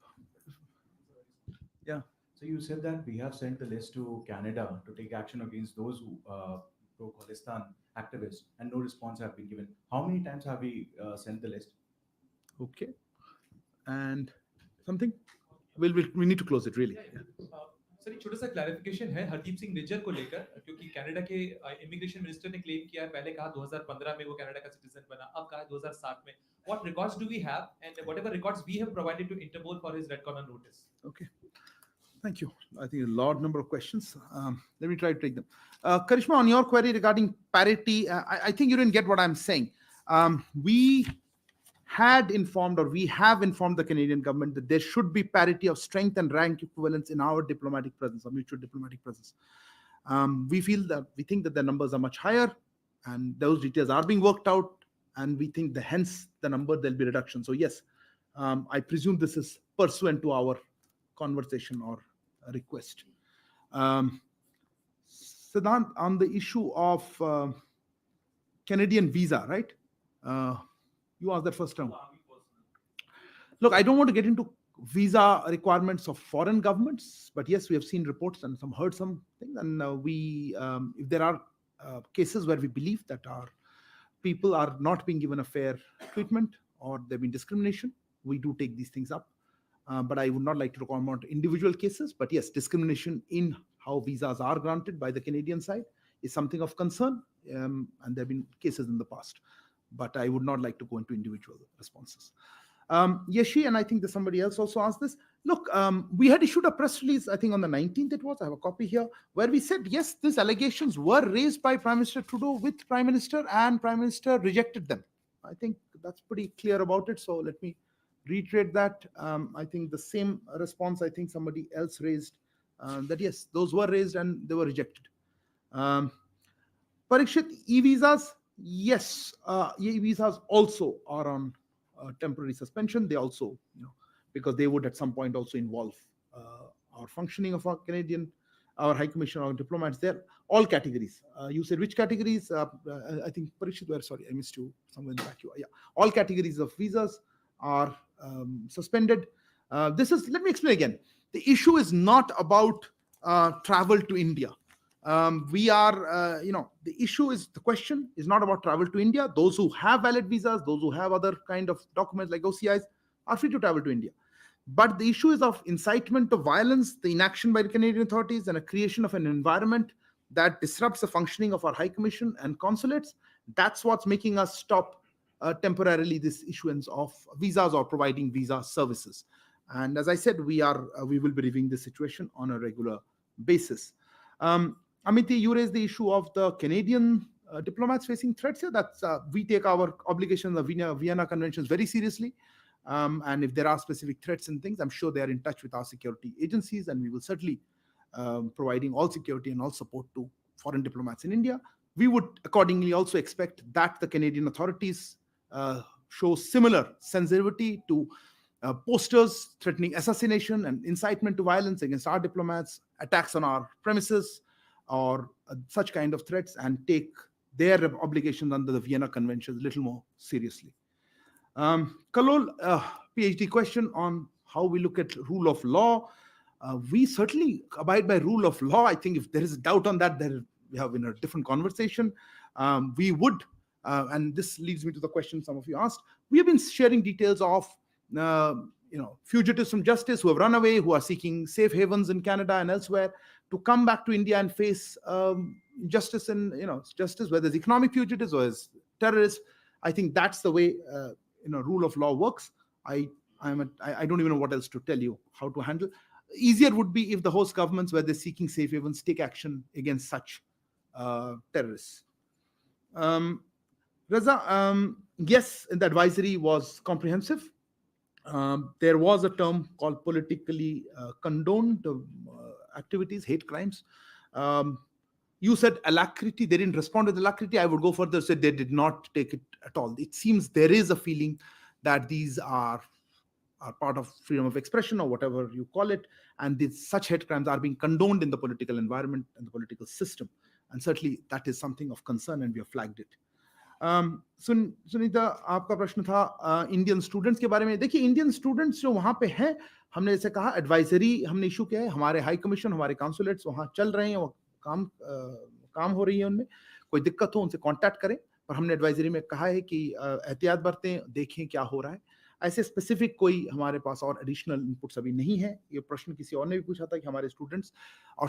Yeah. So you said that we have sent the list to Canada to take action against those who pro-Khalistan activists, and no response have been given. How many times have we sent the list? Okay. And something? We need to close it, really. Sir एक छोटा सा clarification है हरदीप सिंह निज्जर को लेकर, क्योंकि Canada के immigration minister ने claim किया है, पहले कहा 2015 में वो कनाडा का सिटीजन बना, अब कहा 2007 में. What records do we have, and whatever records we have provided to Interpol for his red corner notice? Okay. Thank you. I think a large number of questions. Let me try to take them. Karishma, on your query regarding parity, I think you didn't get what I'm saying. We have informed the Canadian government that there should be parity of strength and rank equivalence in our diplomatic presence, our mutual diplomatic presence. We think that the numbers are much higher, and those details are being worked out, and we think hence the number there'll be reduction. So yes, I presume this is pursuant to our conversation or a request. Siddhant, on the issue of Canadian visa, right? You asked that first time. Look, I don't want to get into visa requirements of foreign governments, but yes, we have seen reports and heard some things, and if there are cases where we believe that our people are not being given a fair treatment or there been discrimination, we do take these things up. But I would not like to comment on individual cases. But yes, discrimination in how visas are granted by the Canadian side is something of concern, and there have been cases in the past. But I would not like to go into individual responses. Yeshi, and I think there's somebody else also asked this. Look, we had issued a press release, I think on the 19th it was, I have a copy here, where we said, yes, these allegations were raised by Prime Minister Trudeau with Prime Minister, and Prime Minister rejected them. I think that's pretty clear about it. So let me reiterate that. I think the same response, I think somebody else raised, that yes, those were raised and they were rejected. Parikshit, e-visas, yes, e-visas also are on temporary suspension. They also, because they would at some point also involve our functioning of our High Commission, our diplomats there, all categories. You said which categories? I think Parikshit, sorry, I missed you somewhere in the back. Yeah, all categories of visas are suspended. Let me explain again. the issue is not about travel to India. The issue is, the question is not about travel to India. Those who have valid visas, those who have other kind of documents like OCIs are free to travel to India. But the issue is of incitement to violence, the inaction by the Canadian authorities, and a creation of an environment that disrupts the functioning of our High Commission and consulates. That's what's making us stop temporarily this issuance of visas or providing visa services. And as I said, we will be reviewing this situation on a regular basis. Amity, you raised the issue of the Canadian diplomats facing threats here. That's we take our obligations of Vienna Conventions very seriously. And if there are specific threats and things, I'm sure they are in touch with our security agencies, and we will certainly providing all security and all support to foreign diplomats in India. We would accordingly also expect that the Canadian authorities show similar sensitivity to posters threatening assassination and incitement to violence against our diplomats, attacks on our premises, or such kind of threats, and take their obligations under the Vienna Convention a little more seriously. Kalol, PhD question on how we look at rule of law. We certainly abide by rule of law. I think if there is a doubt on that, then we have in a different conversation. We would, and this leads me to the question some of you asked. We have been sharing details of fugitives from justice who have run away, who are seeking safe havens in Canada and elsewhere, to come back to India and face justice, and justice, whether it's economic fugitives or as terrorists. I think that's the way rule of law works. I don't even know what else to tell you how to handle. Easier would be if the host governments, where they're seeking safe havens, take action against such terrorists. Raza, yes, the advisory was comprehensive. There was a term called politically condoned activities, hate crimes. You said alacrity. They didn't respond with alacrity. I would go further, say they did not take it at all. It seems there is a feeling that these are part of freedom of expression or whatever you call it, and such hate crimes are being condoned in the political environment and the political system. And certainly that is something of concern, and we have flagged it. Sunita, आपका प्रश्न था Indian students के बारे में. देखिए, Indian students जो वहाँ पे हैं, हमने जैसे कहा एडवाइजरी हमने इशू किया है. हमारे हाई कमीशन, हमारे काउंसुलेट्स वहाँ चल रहे हैं, वो काम हो रही है उनमें. कोई दिक्कत हो उनसे कांटेक्ट करें, पर हमने एडवाइजरी में कहा है कि एहतियात बरतें, देखें क्या हो रहा है. ऐसे स्पेसिफिक कोई हमारे पास और एडिशनल इनपुट्स अभी नहीं है. ये प्रश्न किसी और ने भी पूछा था कि हमारे स्टूडेंट्स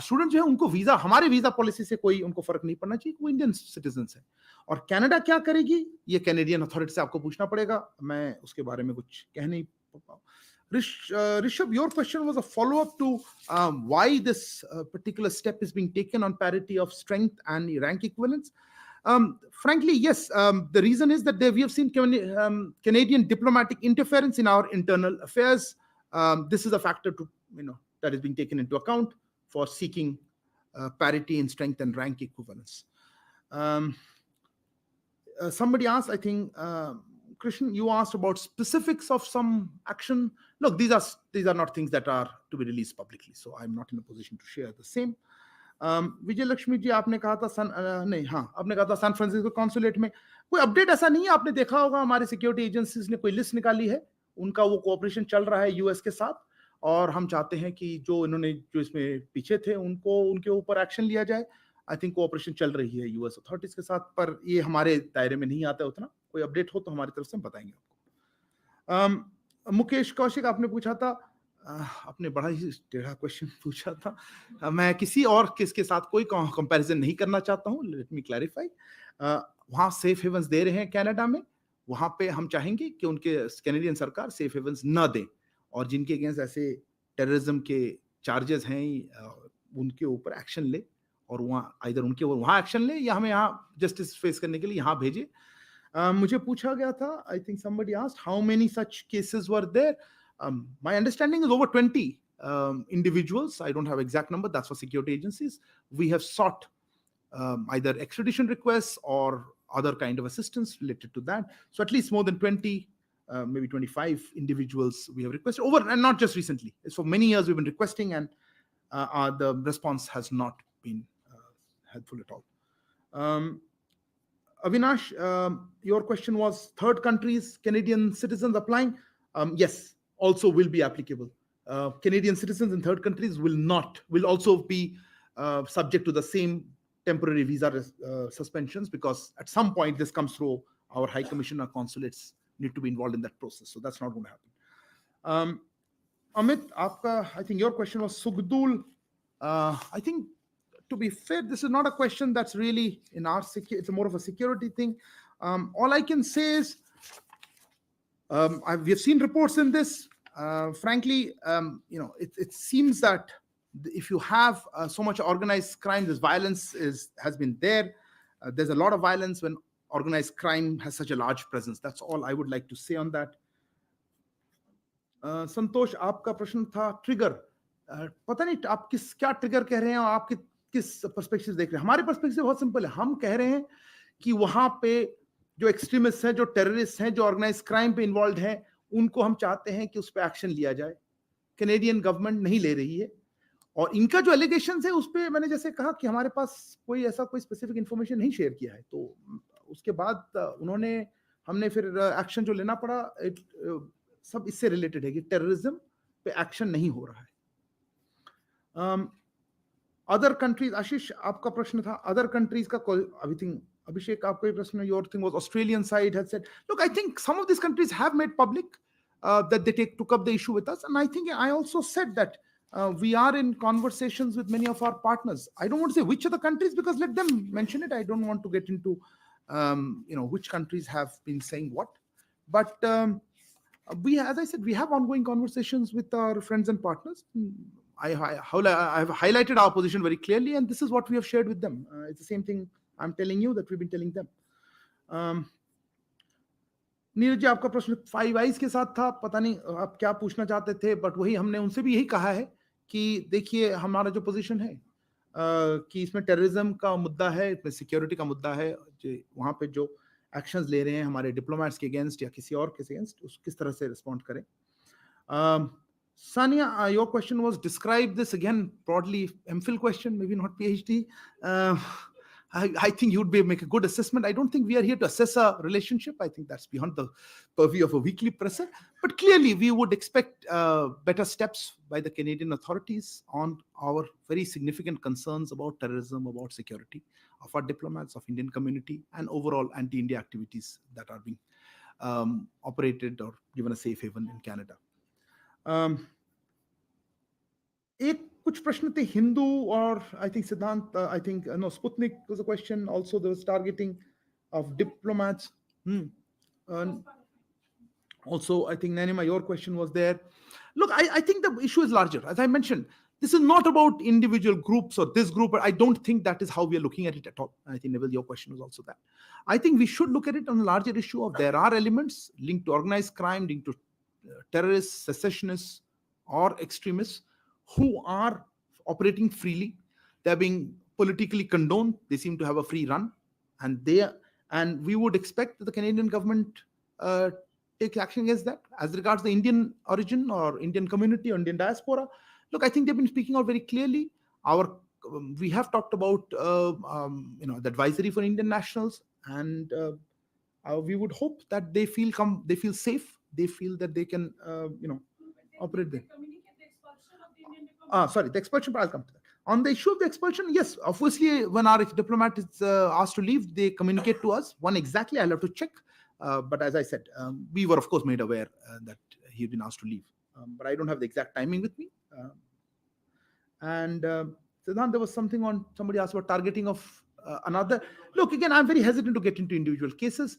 जो है उनको वीजा, हमारे वीजा पॉलिसी से कोई उनको फर्क नहीं पड़ना चाहिए, वो इंडियन सिटीजन्स है. और कनाडा क्या करेगी, ये कैनेडियन अथॉरिटी से आपको पूछना पड़ेगा. मैं उसके बारे में कुछ कह नहीं पाऊँ. Rishabh, your question was a follow-up to why this particular step is being taken on parity of strength and rank equivalence. Frankly, yes. The reason is that we have seen Canadian diplomatic interference in our internal affairs. This is a factor that is being taken into account for seeking parity in strength and rank equivalence. Somebody asked, I think, Krishnan, you asked about specifics of some action. Look, these are not things that are to be released publicly, so I'm not in a position to share the same. विजय लक्ष्मी जी, आपने कहा था आपने कहा था San Francisco consulate में कोई update ऐसा नहीं है. आपने देखा होगा हमारे सिक्योरिटी एजेंसीज ने कोई लिस्ट निकाली है, उनका वो कोऑपरेशन चल रहा है यूएस के साथ, और हम चाहते हैं कि जो इसमें पीछे थे उनके ऊपर एक्शन लिया जाए. आई थिंक कोऑपरेशन चल रही है यूएस अथॉरिटीज के साथ, पर ये हमारे दायरे में नहीं आता उतना. कोई अपडेट हो तो हमारी तरफ से हम बताएंगे आपको. मुकेश कौशिक, आपने पूछा था, आपने बड़ा ही टेढ़ा क्वेश्चन पूछा था. मैं किसी और केस के साथ कोई कंपैरिजन नहीं करना चाहता हूं. Let me clarify. वहां सेफ हेवंस दे रहे हैं कनाडा में, वहां पे हम चाहेंगे कि उनके कैनेडियन सरकार सेफ हेवंस न दे, और जिनके अगेंस्ट ऐसे टेररिज्म के चार्जेस हैं उनके ऊपर एक्शन ले, और वहां एक्शन ले या हमें यहाँ जस्टिस फेस करने के लिए यहाँ भेजे. मुझे पूछा गया था, I think somebody asked how many such cases were there. My understanding is over 20 individuals. I don't have exact number. That's for security agencies. We have sought either extradition requests or other kind of assistance related to that. So at least more than 20, maybe 25 individuals we have requested over, and not just recently. It's for many years we've been requesting, and the response has not been helpful at all. Avinash, your question was third countries, Canadian citizens applying. Yes, also will be applicable. Canadian citizens in third countries will also be subject to the same temporary visa suspensions, because at some point this comes through our High Commission, our consulates need to be involved in that process. So that's not going to happen. Amit, I think your question was Sugdul. I think, to be fair, this is not a question that's really in our it's more of a security thing. All I can say is we have seen reports in this. Frankly, it seems that if you have so much organized crime, this violence has been there. There's a lot of violence when organized crime has such a large presence. That's all I would like to say on that. संतोष, आपका प्रश्न था trigger. पता नहीं आप क्या trigger कह रहे हैं, आप किस पर्सपेक्टिव देख रहे हैं. हमारे पर्सपेक्टिव बहुत सिंपल है. हम कह रहे हैं कि वहां पे जो एक्सट्रीमिस्ट हैं, जो टेररिस्ट हैं, जो ऑर्गेनाइज क्राइम पे इन्वॉल्व हैं, उनको हम चाहते हैं कि उस पर एक्शन लिया जाए. कैनेडियन गवर्नमेंट नहीं ले रही है. और इनका जो एलिगेशन है उस पर मैंने जैसे कहा कि हमारे पास कोई स्पेसिफिक इंफॉर्मेशन नहीं शेयर किया है. तो उसके बाद हमने फिर एक्शन जो लेना पड़ा सब इससे रिलेटेड है कि टेररिज्म पे एक्शन नहीं हो रहा है. अदर कंट्रीज, आशीष आपका प्रश्न था अदर कंट्रीज का. आई थिंक Abhishek, आपका प्रश्न, your thing was Australian side had said, look, I think some of these countries have made public that they took up the issue with us, and I think I also said that we are in conversations with many of our partners. I don't want to say which of the countries, because let them mention it. I don't want to get into which countries have been saying what, but as I said, we have ongoing conversations with our friends and partners. I have highlighted our position very clearly, and this is what we have shared with them. It's the same thing I'm telling you that we've been telling them. Neeraj ji, आपका प्रश्न 5 eyes के साथ था. पता नहीं आप क्या पूछना चाहते थे, बट वही हमने उनसे भी यही कहा है कि देखिए हमारा जो पोजीशन है कि इसमें टेररिज्म का मुद्दा है, इसमें सिक्योरिटी का मुद्दा है, वहां पे जो एक्शंस ले रहे हैं हमारे डिप्लोमेट्स के अगेंस्ट या किसी और के अगेंस्ट, किस तरह से रिस्पॉन्ड करें. Sania, your question was describe this again broadly, MPhil question, maybe not PhD. I think you would make a good assessment. I don't think we are here to assess a relationship. I think that's beyond the purview of a weekly presser. But clearly, we would expect better steps by the Canadian authorities on our very significant concerns about terrorism, about security of our diplomats, of Indian community, and overall anti-India activities that are being operated or given a safe haven in Canada. एक कुछ प्रश्न थे हिंदू और I think Siddhant, I think no, Sputnik was a question. Also, there was targeting of diplomats. Also, I think Nanima, your question was there. Look, I think the issue is larger. As I mentioned, this is not about individual groups or this group. I don't think that is how we are looking at it at all. I think, Neville, your question was also that. I think we should look at it on a larger issue of there are elements linked to organized crime, linked to terrorists, secessionists, or extremists who are operating freely. They're being politically condoned. They seem to have a free run, and we would expect that the Canadian government take action against that. As regards the Indian origin or Indian community or Indian diaspora, look, I think they've been speaking out very clearly. We have talked about the advisory for Indian nationals, and we would hope that they feel safe. They feel that they can operate there. Sorry, the expulsion part, I'll come to that. On the issue of the expulsion, yes, obviously, when our diplomat is asked to leave, they communicate to us. When exactly, I'll have to check. But as I said, we were, of course, made aware that he'd been asked to leave. But I don't have the exact timing with me. Siddhant, there was something on, somebody asked about targeting of another. Look, again, I'm very hesitant to get into individual cases.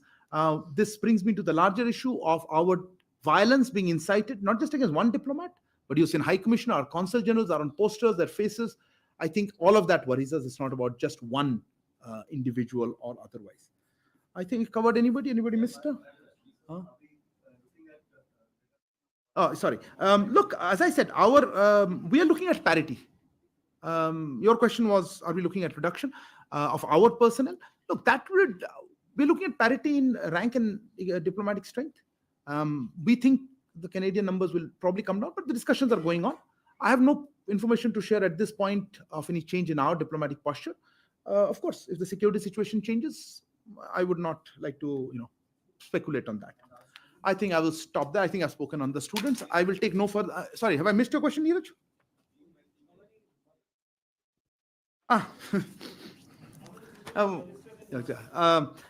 This brings me to the larger issue of our violence being incited, not just against one diplomat, but you see, High Commissioner, our consul generals are on posters, their faces. I think all of that worries us. It's not about just one individual or otherwise. I think it covered anybody. Anybody missed? Oh, sorry. Look, as I said, we are looking at parity. Your question was, are we looking at reduction of our personnel? Look, we're looking at parity in rank and diplomatic strength. We think the Canadian numbers will probably come down, but the discussions are going on. I have no information to share at this point of any change in our diplomatic posture. Of course, if the security situation changes, I would not like to, speculate on that. I think I will stop there. I think I've spoken on the students. I will take no further. Sorry, have I missed your question, Neeraj? Ah.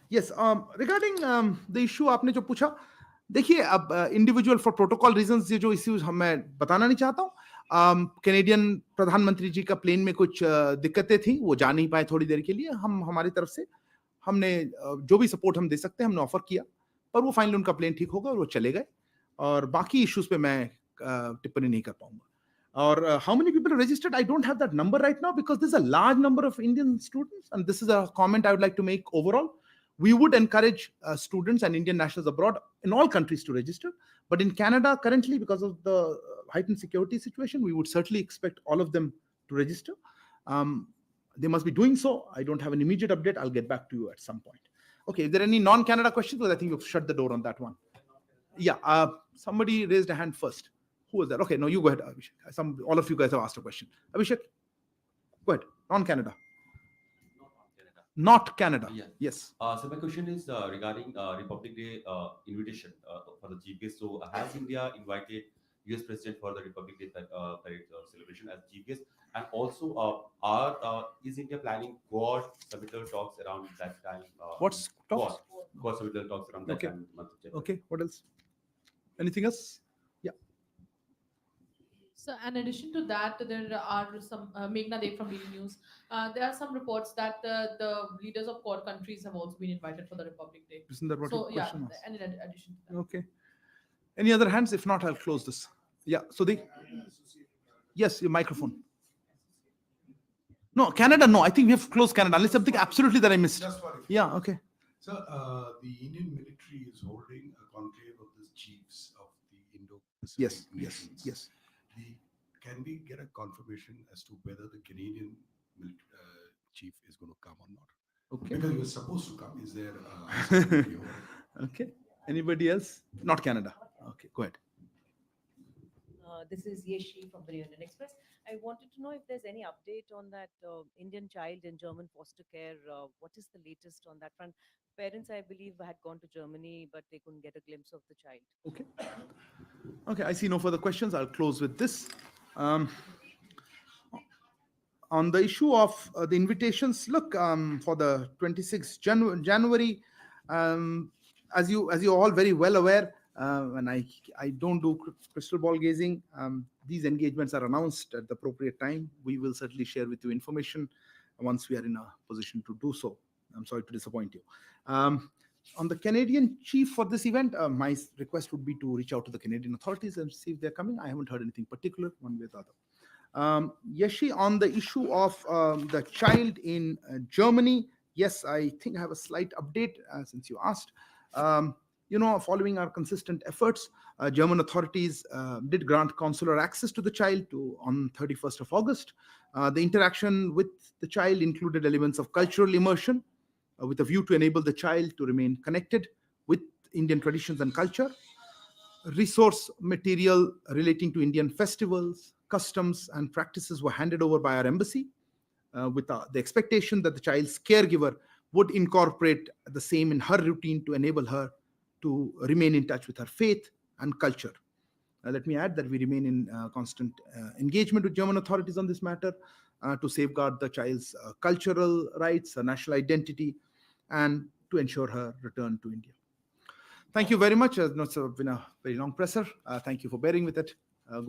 Yes. Regarding the issue आपने जो पूछा, देखिए अब individual for protocol reasons ये जो issues मैं बताना नहीं चाहता हूँ. कैनेडियन प्रधानमंत्री जी का प्लेन में कुछ दिक्कतें थी, वो जा नहीं पाए थोड़ी देर के लिए. हम हमारी तरफ से हमने जो भी सपोर्ट हम दे सकते हैं हमने ऑफर किया, पर वो फाइनली उनका प्लेन ठीक होगा और वो चले गए. और बाकी इश्यूज पे मैं टिप्पणी नहीं कर पाऊंगा. Or how many people are registered? I don't have that number right now because there's a large number of Indian students, and this is a comment I would like to make overall. We would encourage students and Indian nationals abroad in all countries to register, but in Canada currently, because of the heightened security situation, we would certainly expect all of them to register. They must be doing so. I don't have an immediate update. I'll get back to you at some point. Okay, if there are any non-Canada questions, because I think you've shut the door on that one. Yeah, somebody raised a hand first. Who was that? Okay, no, you go ahead, Abhishek. All of you guys have asked a question. Abhishek, go ahead. Non-Canada. Not Canada. Yeah. Yes. So my question is regarding Republic Day invitation for the chief guest. So has India invited US President for the Republic Day parade celebration as chief guest? And also, is India planning Quad submittal talks around that time? What's talks? Quad submittal talks around that Okay. time. Month of January. Okay. What else? Anything else? Yeah. So, in addition to that, there are some Meghna Dev from DD News. There are some reports that the leaders of Quad countries have also been invited for the Republic Day. Isn't that what So, your question was? and in addition to that. Okay. Any other hands? If not, I'll close this. Yeah. So yes, your microphone. No, Canada. No, I think we have closed Canada. Unless something absolutely that I missed. Just for Yeah. Okay. So the Indian military is holding a conclave of the chiefs of the Indo-Pacific Yes. nations. Yes. Can we get a confirmation as to whether the Canadian chief is going to come or not? Okay. Because he was supposed to come. Is there? Okay. Anybody else? Not Canada. Okay. Go ahead. This is Yeshi from the Union Express. I wanted to know if there's any update on that Indian child in German foster care. What is the latest on that front? Parents, I believe, had gone to Germany, but they couldn't get a glimpse of the child. Okay. Okay. I see no further questions. I'll close with this. On the issue of the invitations, look, for the 26th January, as you all very well aware, and I don't do crystal ball gazing. These engagements are announced at the appropriate time. We will certainly share with you information once we are in a position to do so. I'm sorry to disappoint you. On the Canadian chief for this event, my request would be to reach out to the Canadian authorities and see if they're coming. I haven't heard anything particular one way or the other. Yeshi, on the issue of the child in Germany, yes, I think I have a slight update since you asked. Following our consistent efforts, German authorities did grant consular access to the child on 31st of August. The interaction with the child included elements of cultural immersion with a view to enable the child to remain connected with Indian traditions and culture. Resource material relating to Indian festivals, customs, and practices were handed over by our embassy with the expectation that the child's caregiver would incorporate the same in her routine to enable her to remain in touch with her faith and culture. Let me add that we remain in constant engagement with German authorities on this matter to safeguard the child's cultural rights, her national identity, and to ensure her return to India. Thank you very much. It's been a very long presser. Thank you for bearing with it.